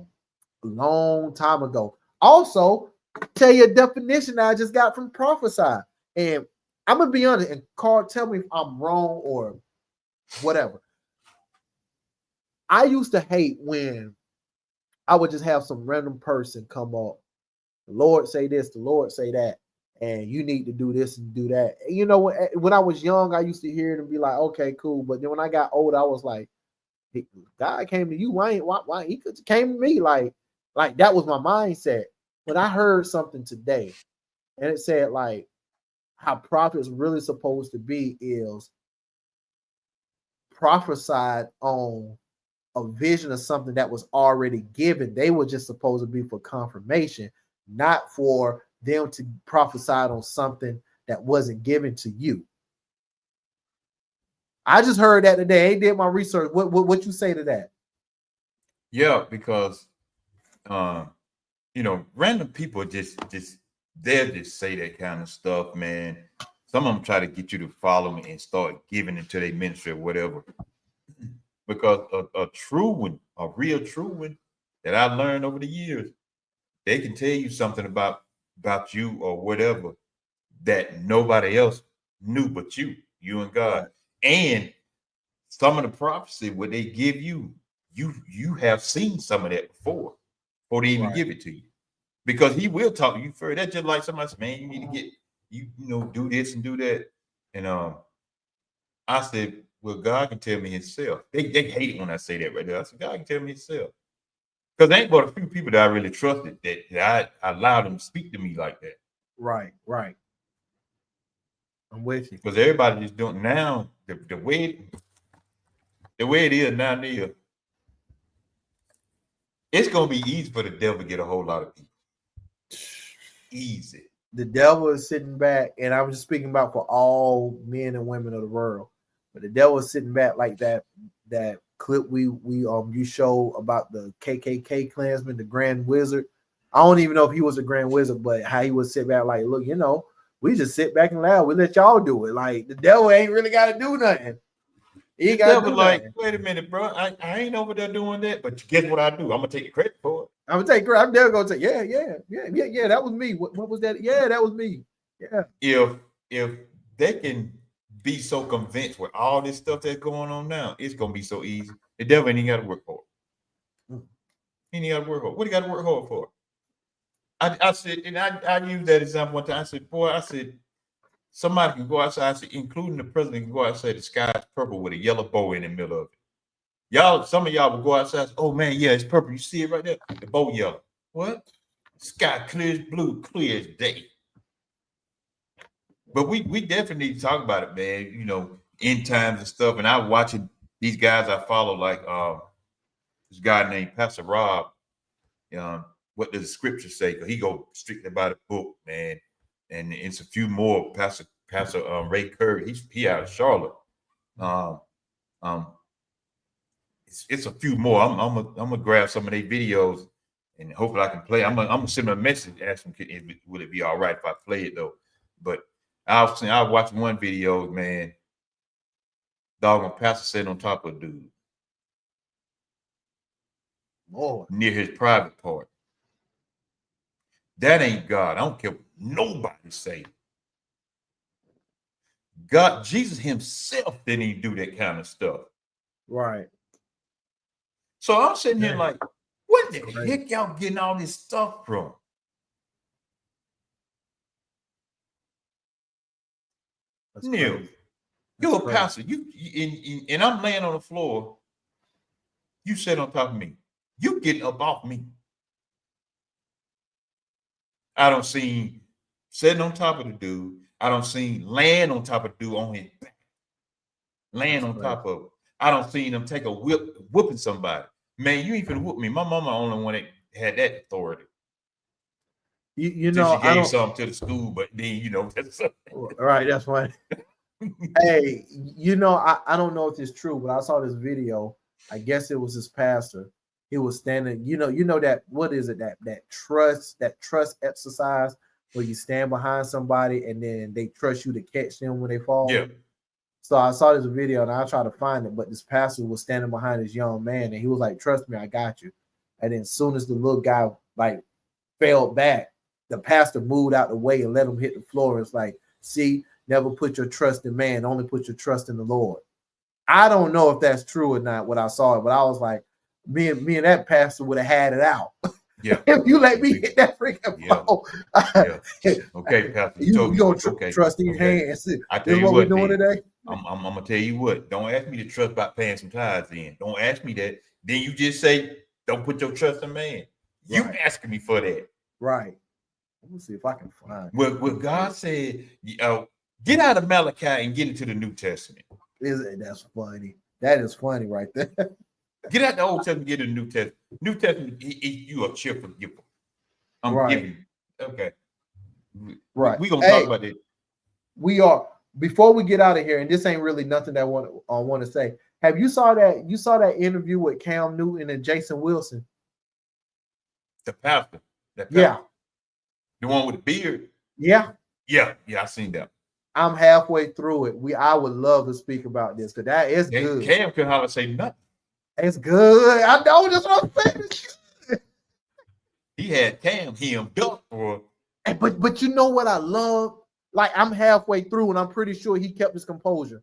long time ago. Also, tell you a definition I just got from prophesy, and I'm gonna be honest. And Carl, tell me if I'm wrong or whatever. I used to hate when I would just have some random person come up. The Lord say this, the Lord say that, and you need to do this and do that. You know, when I was young, I used to hear it and be like, okay, cool. But then when I got older, I was like, God came to you. Why he could came to me? Like that was my mindset. But I heard something today, and it said like how prophets really supposed to be is prophesied on a vision of something that was already given. They were just supposed to be for confirmation, not for them to prophesy on something that wasn't given to you. I just heard that today. I did my research. What you say to that? Yeah, because random people just they'll just say that kind of stuff, man. Some of them try to get you to follow me and start giving into their ministry or whatever. Because a true one, a real true one that I learned over the years, they can tell you something about you or whatever that nobody else knew but you and God. Right. And some of the prophecy, what they give you, you have seen some of that before they even Right. give it to you. Because he will talk to you first. That's just like somebody said, man, you need to get do this and do that. And I said, well, God can tell me himself. They hate it when I say that right there. I said, God can tell me himself. Because there ain't but a few people that I really trusted that I allowed them to speak to me like that. Right. I'm with you. Because everybody just doing now the way it is now there, it's gonna be easy for the devil to get a whole lot of people. Easy. The devil is sitting back, and I'm just speaking about for all men and women of the world. But the devil is sitting back like that clip you show about the KKK Klansman, the Grand Wizard. I don't even know if he was a Grand Wizard, but how he would sit back like, look, we just sit back and laugh. We let y'all do it. Like the devil ain't really got to do nothing. He ain't got to do like, nothing. wait a minute, bro. I ain't over there doing that. But guess what I do? I'm gonna take the credit for it. I'm gonna take credit. I'm never gonna say, yeah. That was me. What was that? Yeah, that was me. Yeah. If they can be so convinced with all this stuff that's going on now, it's gonna be so easy. The devil ain't got to work for it. He ain't got to work hard. What he got to work hard for? I said, and I used that example one time. I said, somebody can go outside, I said, including the president, can go outside, the sky's purple with a yellow bow in the middle of it. Some of y'all will go outside, oh man, yeah, it's purple. You see it right there? The bow yellow. What? Sky clear as blue, clear as day. But we definitely need to talk about it, man. End times and stuff. And I'm watching these guys I follow, like this guy named Pastor Rob. What does the scripture say? Because he go strictly by the book, man. And it's a few more. Pastor Ray Curry, he out of Charlotte. It's a few more. I'm gonna grab some of their videos and hopefully I can play. I'm gonna send them a message, ask them, would it be all right if I play it though? But I was watching one video, man. Dog and pastor sitting on top of a dude. Lord. Near his private part. That ain't God. I don't care what nobody say. God, Jesus himself didn't even do that kind of stuff. Right. So I'm sitting here like, what the heck y'all getting all this stuff from? That's Neil, crazy. you're a pastor. And I'm laying on the floor. You sit on top of me. You getting up off me. I don't see sitting on top of the dude. I don't see laying on top of the dude on his back. Laying on top of it. I don't see him take a whooping somebody. Man, you ain't finna whoop me. My mama only one that had that authority. You know, she gave something to the school, but then that's right. That's fine. Hey, I don't know if it's true, but I saw this video. I guess it was his pastor. He was standing. You know that what is it that trust exercise where you stand behind somebody and then they trust you to catch them when they fall. Yeah. So I saw this video and I tried to find it, but this pastor was standing behind this young man and he was like, "Trust me, I got you." And then as soon as the little guy like fell back, the pastor moved out the way and let him hit the floor. It's like, see, never put your trust in man, only put your trust in the Lord. I don't know if that's true or not when I saw it, but I was like, me and that pastor would have had it out. Yeah. If you let me hit that freaking ball. Yeah. Okay, pastor. You don't trust these hands. I This tell is you what what, we're doing today. I'm gonna tell you what. Don't ask me to trust about paying some tithes in. Don't ask me that. Then you just say, don't put your trust in man. You asking me for that. Right. Let me see if I can find what God said, get out of Malachi and get into the New Testament. That's funny. That is funny right there. Get out the Old Testament, get the New Testament. New Testament, you a cheerful giver. I'm Right. giving you. Okay. Right. We gonna Hey, talk about it. we are before we get out of here, and this ain't really nothing that I want to say. Have you saw that interview with Cam Newton and Jason Wilson? The pastor. Yeah. The one with the beard. Yeah. Yeah, I seen that. I'm halfway through it. I would love to speak about this because that is good. Cam could hardly say nothing. It's good. I know that's what I'm saying. He had Cam hemmed up for. But you know what I love? Like, I'm halfway through and I'm pretty sure he kept his composure.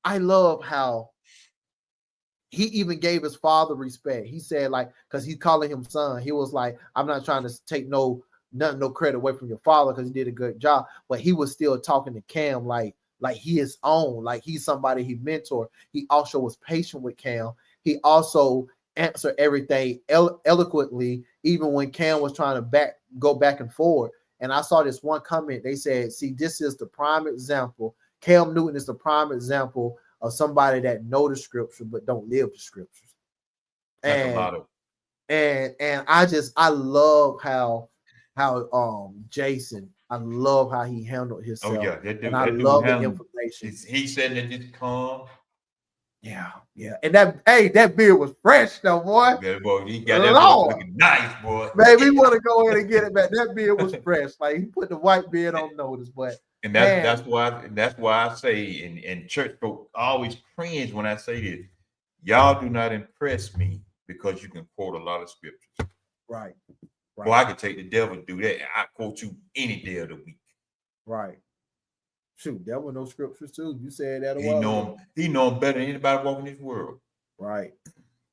I love how he even gave his father respect. He said, like, because he's calling him son, he was like, I'm not trying to take no credit away from your father because he did a good job, but he was still talking to Cam like he is own, like he's somebody he mentored. He also was patient with Cam. He also answered everything eloquently, even when Cam was trying to go back and forward. And I saw this one comment. They said, see, this is the prime example. Cam Newton is the prime example of somebody that know the scripture but don't live the scriptures. That's a motto. And I love how Jason, I love how he handled himself. Oh yeah, that dude, and I love the information. He said that it's calm. Yeah. And that beard was fresh though, boy. Yeah, boy, he got that boy looking nice, boy. Maybe we want to go in and get it back. That beard was fresh. Like, he put the white beard on notice, but and that's why I say, and church folk always cringe when I say this. Y'all do not impress me because you can quote a lot of scriptures. Right. Well, I could take the devil and do that. And I quote you any day of the week. Right. Shoot, there were no scriptures too. You said that a while ago. He know him better than anybody walking this world. Right.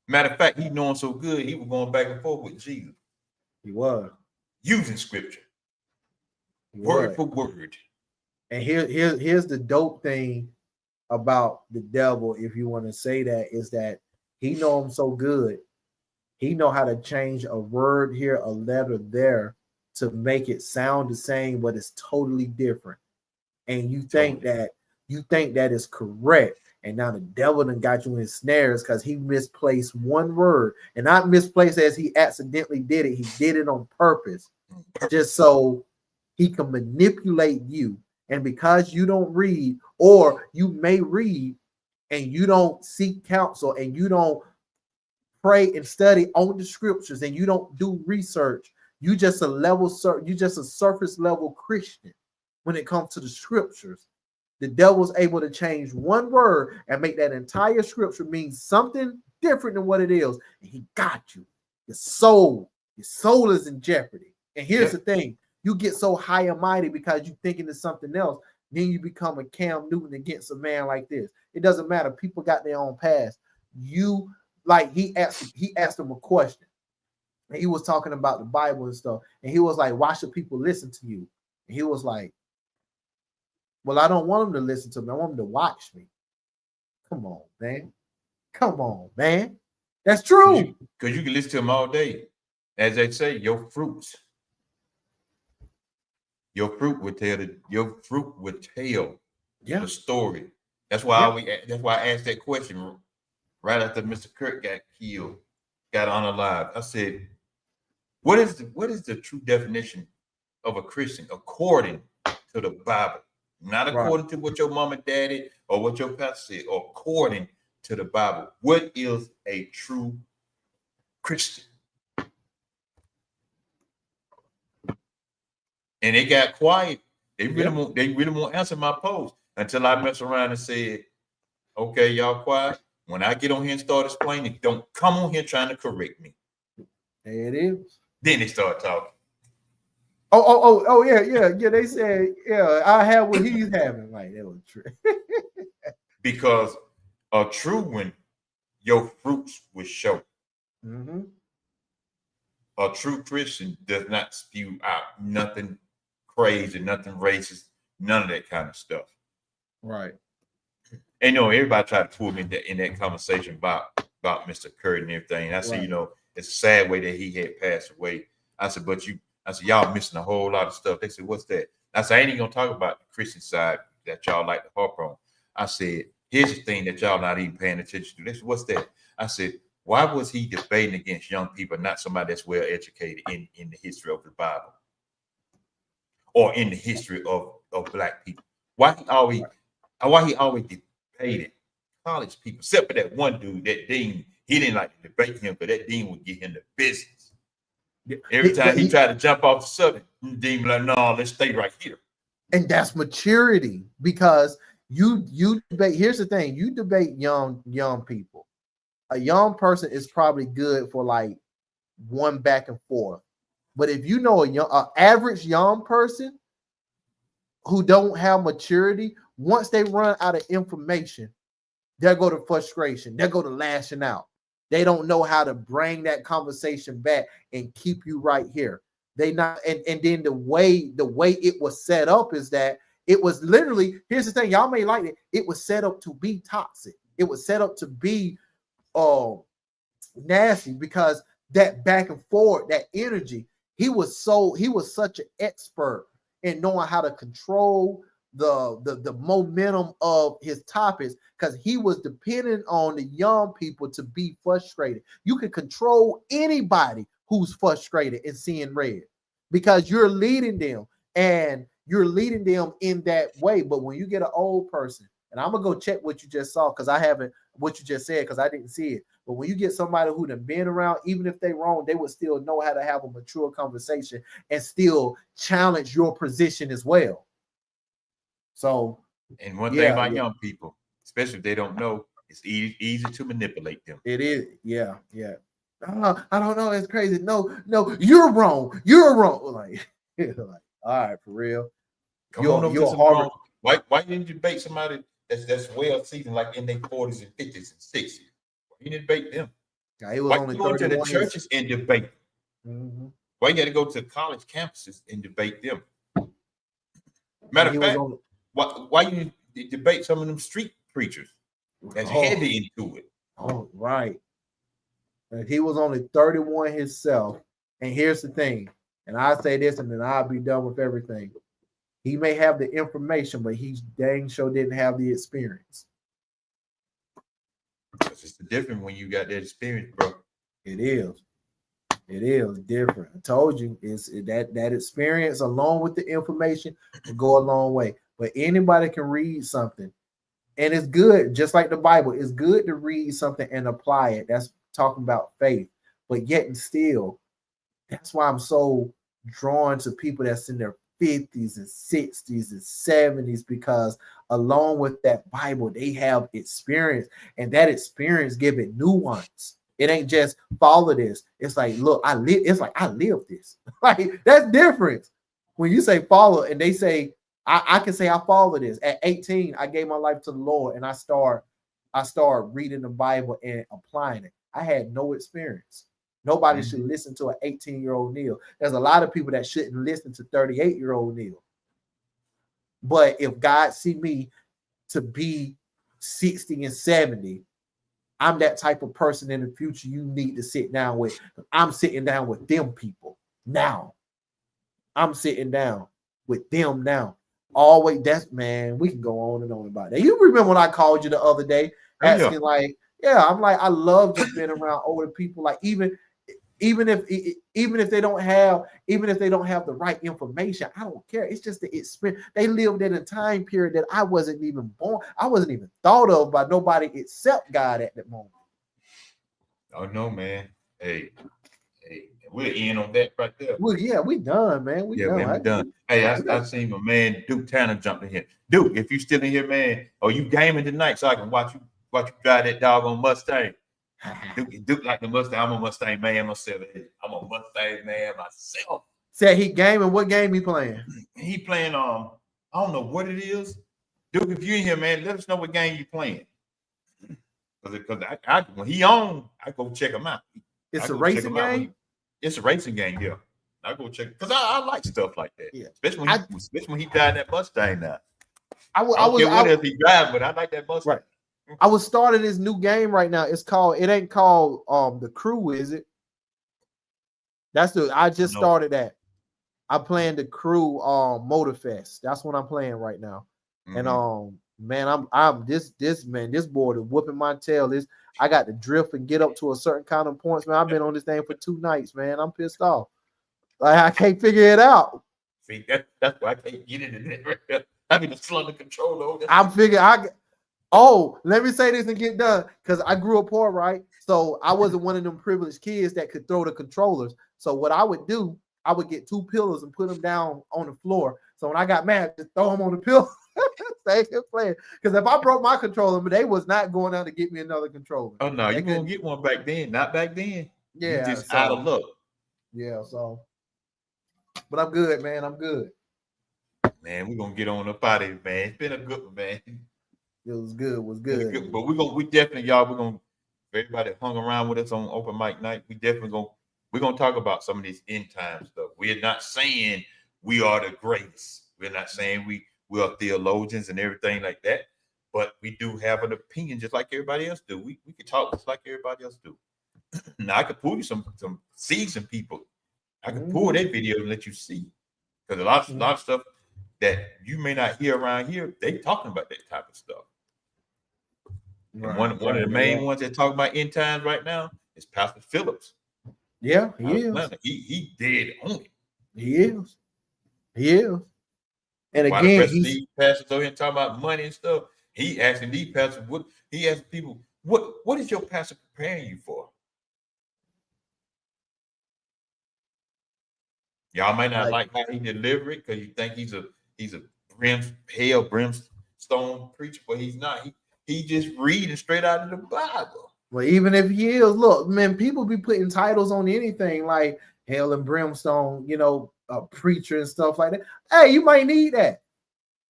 Matter of fact, he know him so good, he was going back and forth with Jesus. He was. Using scripture. Word for word. And here's the dope thing about the devil, if you want to say that, is that he know him so good. He know how to change a word here, a letter there, to make it sound the same, but it's totally different. And you think that is correct. And now the devil done got you in snares because he misplaced one word. And not misplaced as he accidentally did it. He did it on purpose. Just so he can manipulate you. And because you don't read, or you may read and you don't seek counsel and you don't pray and study on the scriptures and you don't do research, you just a surface level Christian when it comes to the scriptures. The devil's able to change one word and make that entire scripture mean something different than what it is. And he got you. Your soul is in jeopardy. And here's the thing. You get so high and mighty because you're thinking of something else. Then you become a Cam Newton against a man like this. It doesn't matter. People got their own past. You, like, he asked him a question. And he was talking about the Bible and stuff. And he was like, why should people listen to you? And he was like, well, I don't want them to listen to me. I want them to watch me. Come on, man. That's true. Because you can listen to them all day. As they say, your fruit would tell the story. That's why I asked that question right after Mr. Kirk got killed, got unalive. I said, what is the true definition of a Christian according to the Bible? Not according to what your mom and daddy or what your pastor said, or according to the Bible. What is a true Christian? And they got quiet. They really won't answer my post until I mess around and said, okay, y'all quiet. When I get on here and start explaining, don't come on here trying to correct me. There it is. Then they start talking. Oh, yeah. They said, I have what he's having. Like, that was true. Because a true one, your fruits will show. Mm-hmm. A true Christian does not spew out nothing crazy, nothing racist, none of that kind of stuff. Right. And everybody tried to pull me in that conversation about Mr. Kurt and everything. And I said, it's a sad way that he had passed away. I said, y'all missing a whole lot of stuff. They said, what's that? I said, I ain't even gonna talk about the Christian side that y'all like to harp on. I said, here's the thing that y'all not even paying attention to. They said, what's that? I said, Why was he debating against young people, not somebody that's well educated in the history of the Bible or in the history of Black people? Why he always debated college people, except for that one dude, that dean. He didn't like to debate him, but that dean would get him the business. Every time he tried to jump off the subject, the dean was like, no, let's stay right here. And that's maturity, because you debate. Here's the thing: you debate young people. A young person is probably good for like one back and forth. But if you know a average young person who don't have maturity, once they run out of information, they'll go to frustration. They'll go to lashing out. They don't know how to bring that conversation back and keep you right here. They not and then the way it was set up is that it was literally, here's the thing, y'all may like it. It was set up to be toxic. It was set up to be nasty, because that back and forth, that energy, he was such an expert in knowing how to control the momentum of his topics, because he was dependent on the young people to be frustrated. You can control anybody who's frustrated and seeing red, because you're leading them and you're leading them in that way. But when you get an old person, and I'm gonna go check what you just saw, because I haven't, what you just said, because I didn't see it. But when you get somebody who done been around, even if they wrong, they would still know how to have a mature conversation and still challenge your position as well. So, and one thing about young people, especially if they don't know, it's easy to manipulate them. It is, yeah. I don't know. It's crazy. No, you're wrong. You're wrong. Like, all right, for real. You're Harvard. Why didn't you debate somebody that's well seasoned, like in their 40s and 50s and 60s? Why you didn't debate them? Yeah, he was Why only you go to the churches and debate? Mm-hmm. Why you got to go to college campuses and debate them? Matter of fact, why you debate some of them street preachers that's heavy into it? Oh, right. And he was only 31 himself. And here's the thing, and I say this, and then I'll be done with everything. He may have the information, but he dang sure didn't have the experience. It's different when you got that experience, bro. It is. It is different. I told you, it's that experience along with the information will go a long way. But anybody can read something, and it's good, just like the Bible. It's good to read something and apply it. That's talking about faith. But yet and still, that's why I'm so drawn to people that's in their 50s and 60s and 70s, because along with that Bible, they have experience, and that experience give it nuance. It ain't just follow this. It's like, look, I live. It's like I live this. Like, that's different. When you say follow, and they say, I can say I follow this. At 18, I gave my life to the Lord, and I start reading the Bible and applying it. I had no experience. Nobody should listen to an 18-year-old Neil. There's a lot of people that shouldn't listen to 38-year-old Neil. But if God see me to be 60 and 70, I'm that type of person in the future you need to sit down with. I'm sitting down with them people now. I'm sitting down with them now. Always, that's, man, we can go on and on about that. You remember when I called you the other day asking, like, I'm like, I love just being around older people. Like, even if they don't have the right information, I don't care. It's just the experience. They lived in a time period that I wasn't even born. I wasn't even thought of by nobody except God at that moment. Oh no, man. Hey, we're in on that right there. Well, yeah, we done, man. We done. Hey, I seen my man Duke Tanner jump in here. Duke, if you still in here, man, are you gaming tonight so I can watch you drive that doggone Mustang? Duke like the Mustang. I'm a Mustang man myself. I'm a Mustang man myself. Said he gaming. What game he playing? He playing I don't know what it is. Duke, if you in here, man, let us know what game you playing. Because I when he on, I go check him out. It's a racing game. It's a racing game, yeah. I go check, because I like stuff like that. Yeah. Especially when he drive that Mustang now. I don't care what else he drive, but I like that Mustang. Right. I was starting this new game right now. It ain't called The Crew, is it? I just started that. I'm playing The Crew Motorfest. That's what I'm playing right now. Mm-hmm. And Man, I'm this man, this board is whooping my tail. I got to drift and get up to a certain kind of points, man. I've been on this thing for 2 nights, man. I'm pissed off. Like I can't figure it out. See, that's why I can't get into that right there. I mean, the slow the control over. I'm figuring oh, let me say this and get done. Because I grew up poor, right? So I wasn't one of them privileged kids that could throw the controllers. So what I would do, I would get 2 pillows and put them down on the floor. So when I got mad, just throw them on the pillow. Stay playing. Because if I broke my controller, they was not going out to get me another controller. Oh no, you gonna get one back then, not back then. Yeah, you just out of luck. Yeah, so but I'm good, man. I'm good. Man, we're gonna get on up out of here, man. It's been a good one, man. It was good. But we definitely, y'all, we're gonna, everybody that hung around with us on Open Mic Night, we're gonna talk about some of these end time stuff. We're not saying we are the greatest. We're not saying we are theologians and everything like that, but we do have an opinion just like everybody else do. We can talk just like everybody else do. Now I could pull you some seasoned people. I can pull their videos and let you see. Because a lot of stuff that you may not hear around here, they talking about that type of stuff. Right, and one of the main ones that talk about end times right now is Pastor Phillips. Yeah, he is. He dead on it. He is. And while again, these pastors over here talking about money and stuff, he asking these pastors, he asking people, what is your pastor preparing you for? Y'all might not like how he deliver it because you think he's a brimstone preacher, but he's not. He just reading straight out of the Bible. Well, even if he is, look, man, people be putting titles on anything like hell and brimstone, a preacher and stuff like that. Hey, you might need that.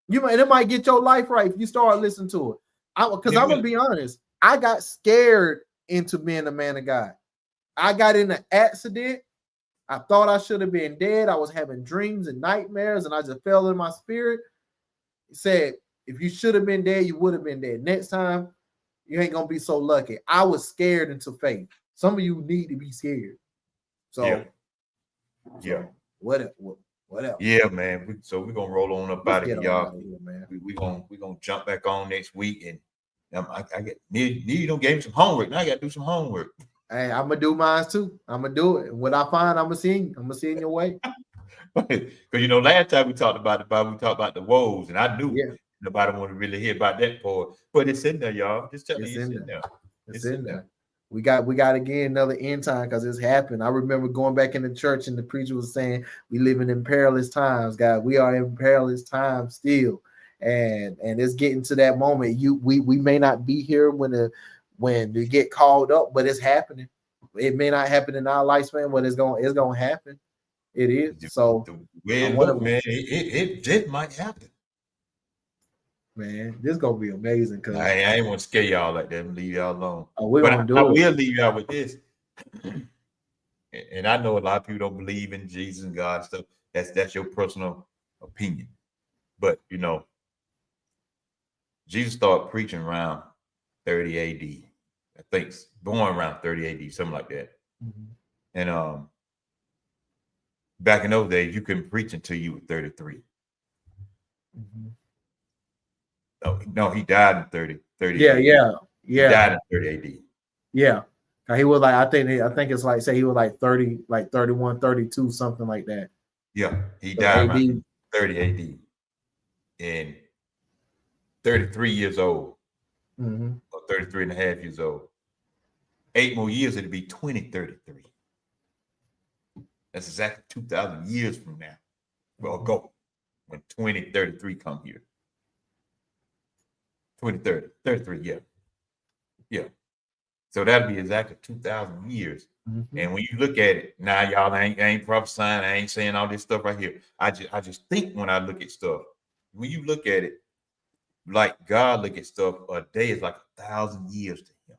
It might get your life right if you start listening to it. Because I'm gonna be honest, I got scared into being a man of God. I got in an accident. I thought I should have been dead. I was having dreams and nightmares, and I just fell in my spirit. It said, if you should have been dead, you would have been dead. Next time, you ain't gonna be so lucky. I was scared into faith. Some of you need to be scared. So, what else? Yeah, man. So we're gonna roll on up out of here, y'all. We're gonna jump back on next week, and I get need don't gave me some homework. Now I gotta do some homework. Hey, I'm gonna do mine too. I'm gonna do it. What I find, I'm gonna see in your way. Because last time we talked about the Bible, we talked about the woes, and I knew nobody wanted to really hear about that part. But it's in there, y'all. Just tell me it's in there. It's in there. We got again another end time because it's happened. I remember going back in the church and the preacher was saying, "We living in perilous times, God. We are in perilous times still." And it's getting to that moment. We may not be here when we get called up, but it's happening. It may not happen in our lifespan, but it's gonna happen. It is. So the way it look, man, it might happen. Man, this is gonna be amazing. Cause I ain't want to scare y'all like that and leave y'all alone. I will leave y'all with this. And I know a lot of people don't believe in Jesus and God and stuff. That's your personal opinion. But Jesus started preaching around 30 AD. I think born around 30 AD, something like that. Mm-hmm. And back in those days, you couldn't preach until you were 33. Mm-hmm. No, he died in 30. Yeah. He died in 30 AD. Yeah. He was like, I think it's like, say he was like 30, like 31, 32, something like that. Yeah. He died around 30 AD. And 33 years old. Mm-hmm. Or 33 and a half years old. 8 more years, it'll be 2033. That's exactly 2,000 years from now. Well, go when 2033 come here. 2030, 33, yeah. So that'll be exactly 2,000 years. Mm-hmm. And when you look at it, now y'all ain't prophesying, I ain't saying all this stuff right here. I just think when I look at stuff, when you look at it, like God look at stuff, a day is like 1,000 years to him.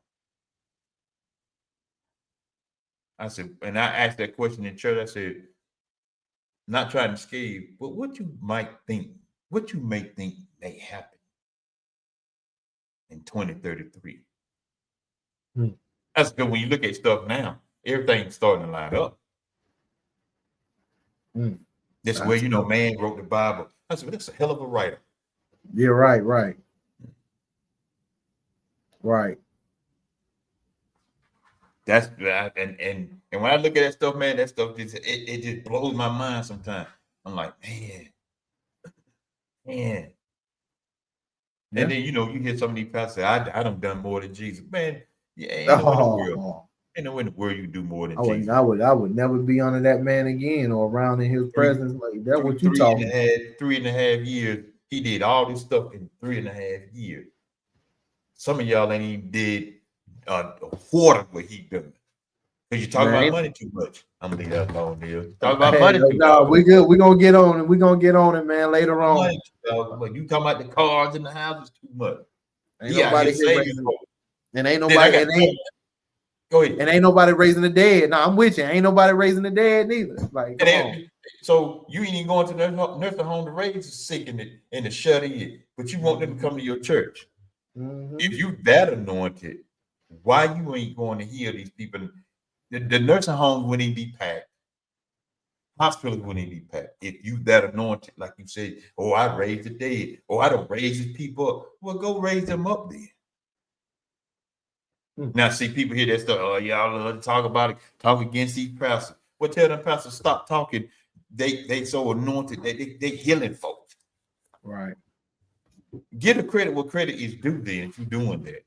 I said, and I asked that question in church, I said, not trying to scare you, but what you may think may happen in 2033. That's good. When you look at stuff now, everything's starting to line up. This is where man wrote the Bible. I said, that's a hell of a writer. Yeah, right. Right. That's and when I look at that stuff, man, that stuff just it just blows my mind sometimes. I'm like, man. Yeah. And then you hear some of these pastors say, I done more than Jesus. Man, yeah, ain't no in the world. Oh, Ain't no in the world you do more than I would, Jesus. I would never be under that man again or around in his presence like that. What you talking? 3.5 years. He did all this stuff in 3.5 years. Some of y'all ain't even did a quarter what he done. Because you talk about money too much. I'm gonna leave that alone, Neil. Talk about money too much. We good. We're gonna get on it. We're gonna get on it, man, later on. Money, but you talking about the cars and the houses too much. Ain't nobody here raising, and ain't nobody go ahead. And ain't nobody raising the dead. No, I'm with you. Ain't nobody raising the dead neither. Like, come on. So you ain't even going to the nursing home to raise the sick and the shut in, but you want them to come to your church. If you that anointed, why you ain't going to heal these people? The nursing homes wouldn't even be packed. Hospitals wouldn't even be packed. If you that anointed, like you said, oh, I raised the dead. Oh, I don't raise these people up. Well, go raise them up then. Now, see, people hear that stuff. Oh, y'all love to talk about it, talk against these pastors. Well, tell them pastors stop talking. They so anointed that they healing folks. Right. Give the credit what credit is due then if you're doing that.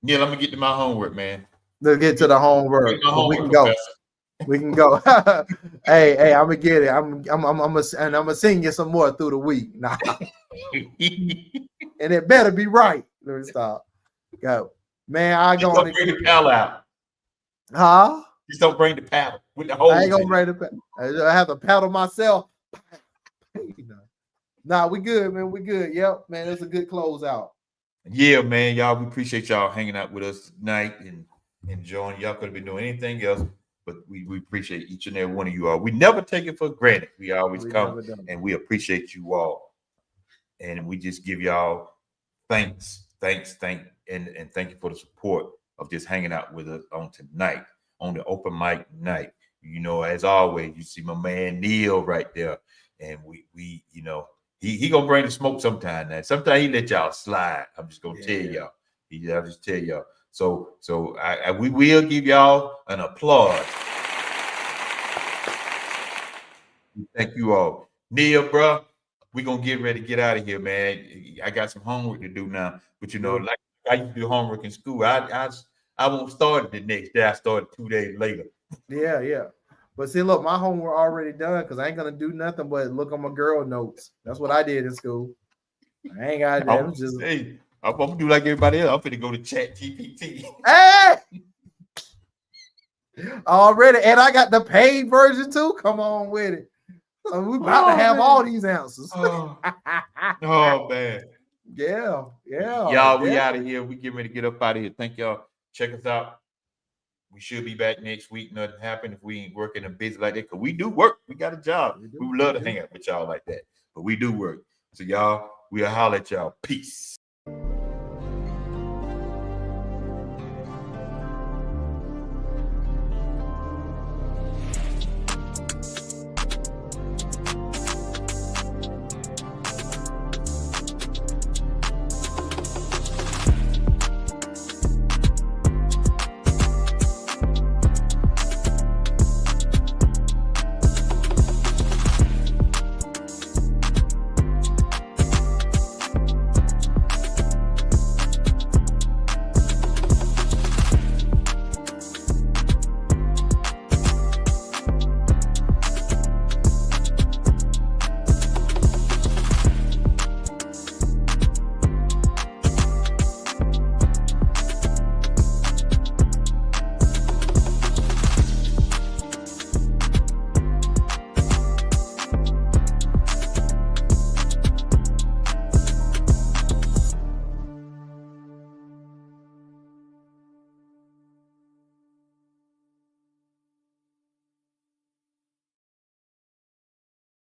Yeah, let me get to my homework, man. Let's get to the homework. We can go. We can go. hey, I'm gonna get it. I'm gonna sing you some more through the week. Nah. And it better be right. Let me stop. Go. Man, I go on. Bring the paddle out. Huh? Just don't bring the paddle with the holes. I ain't gonna bring the paddle. I have to paddle myself. Nah, we good, man. We good. Yep, man. It's a good closeout. Yeah, man. Y'all, we appreciate y'all hanging out with us tonight and enjoying. Y'all could have been doing anything else, but we appreciate each and every one of you all. We never take it for granted. We always come and we appreciate you all. And we just give y'all thanks, and thank you for the support of just hanging out with us on tonight on the Open Mic Night. As always, you see my man Neil right there, and we he gonna bring the smoke sometime. Now, sometimes he let y'all slide. I'm just gonna tell y'all. I'll just tell y'all. So we will give y'all an applause. Thank you all, Neil, bro. We're gonna get ready to get out of here, man. I got some homework to do now. But like I used to do homework in school. I won't start it the next day. I started 2 days later. Yeah. But see, look, my homework already done because I ain't gonna do nothing but look on my girl notes. That's what I did in school. I ain't got that. I'm gonna do like everybody else. I'm finna go to ChatGPT. Hey! Already, and I got the paid version too. Come on with it. So we about to have all these answers. Oh man. Yeah. Y'all, we out of here. We get ready to get up out of here. Thank y'all. Check us out. We should be back next week. Nothing happened if we ain't working and busy like that. Because we do work. We got a job. We would love to hang out with y'all like that. But we do work. So y'all, we'll holler at y'all. Peace.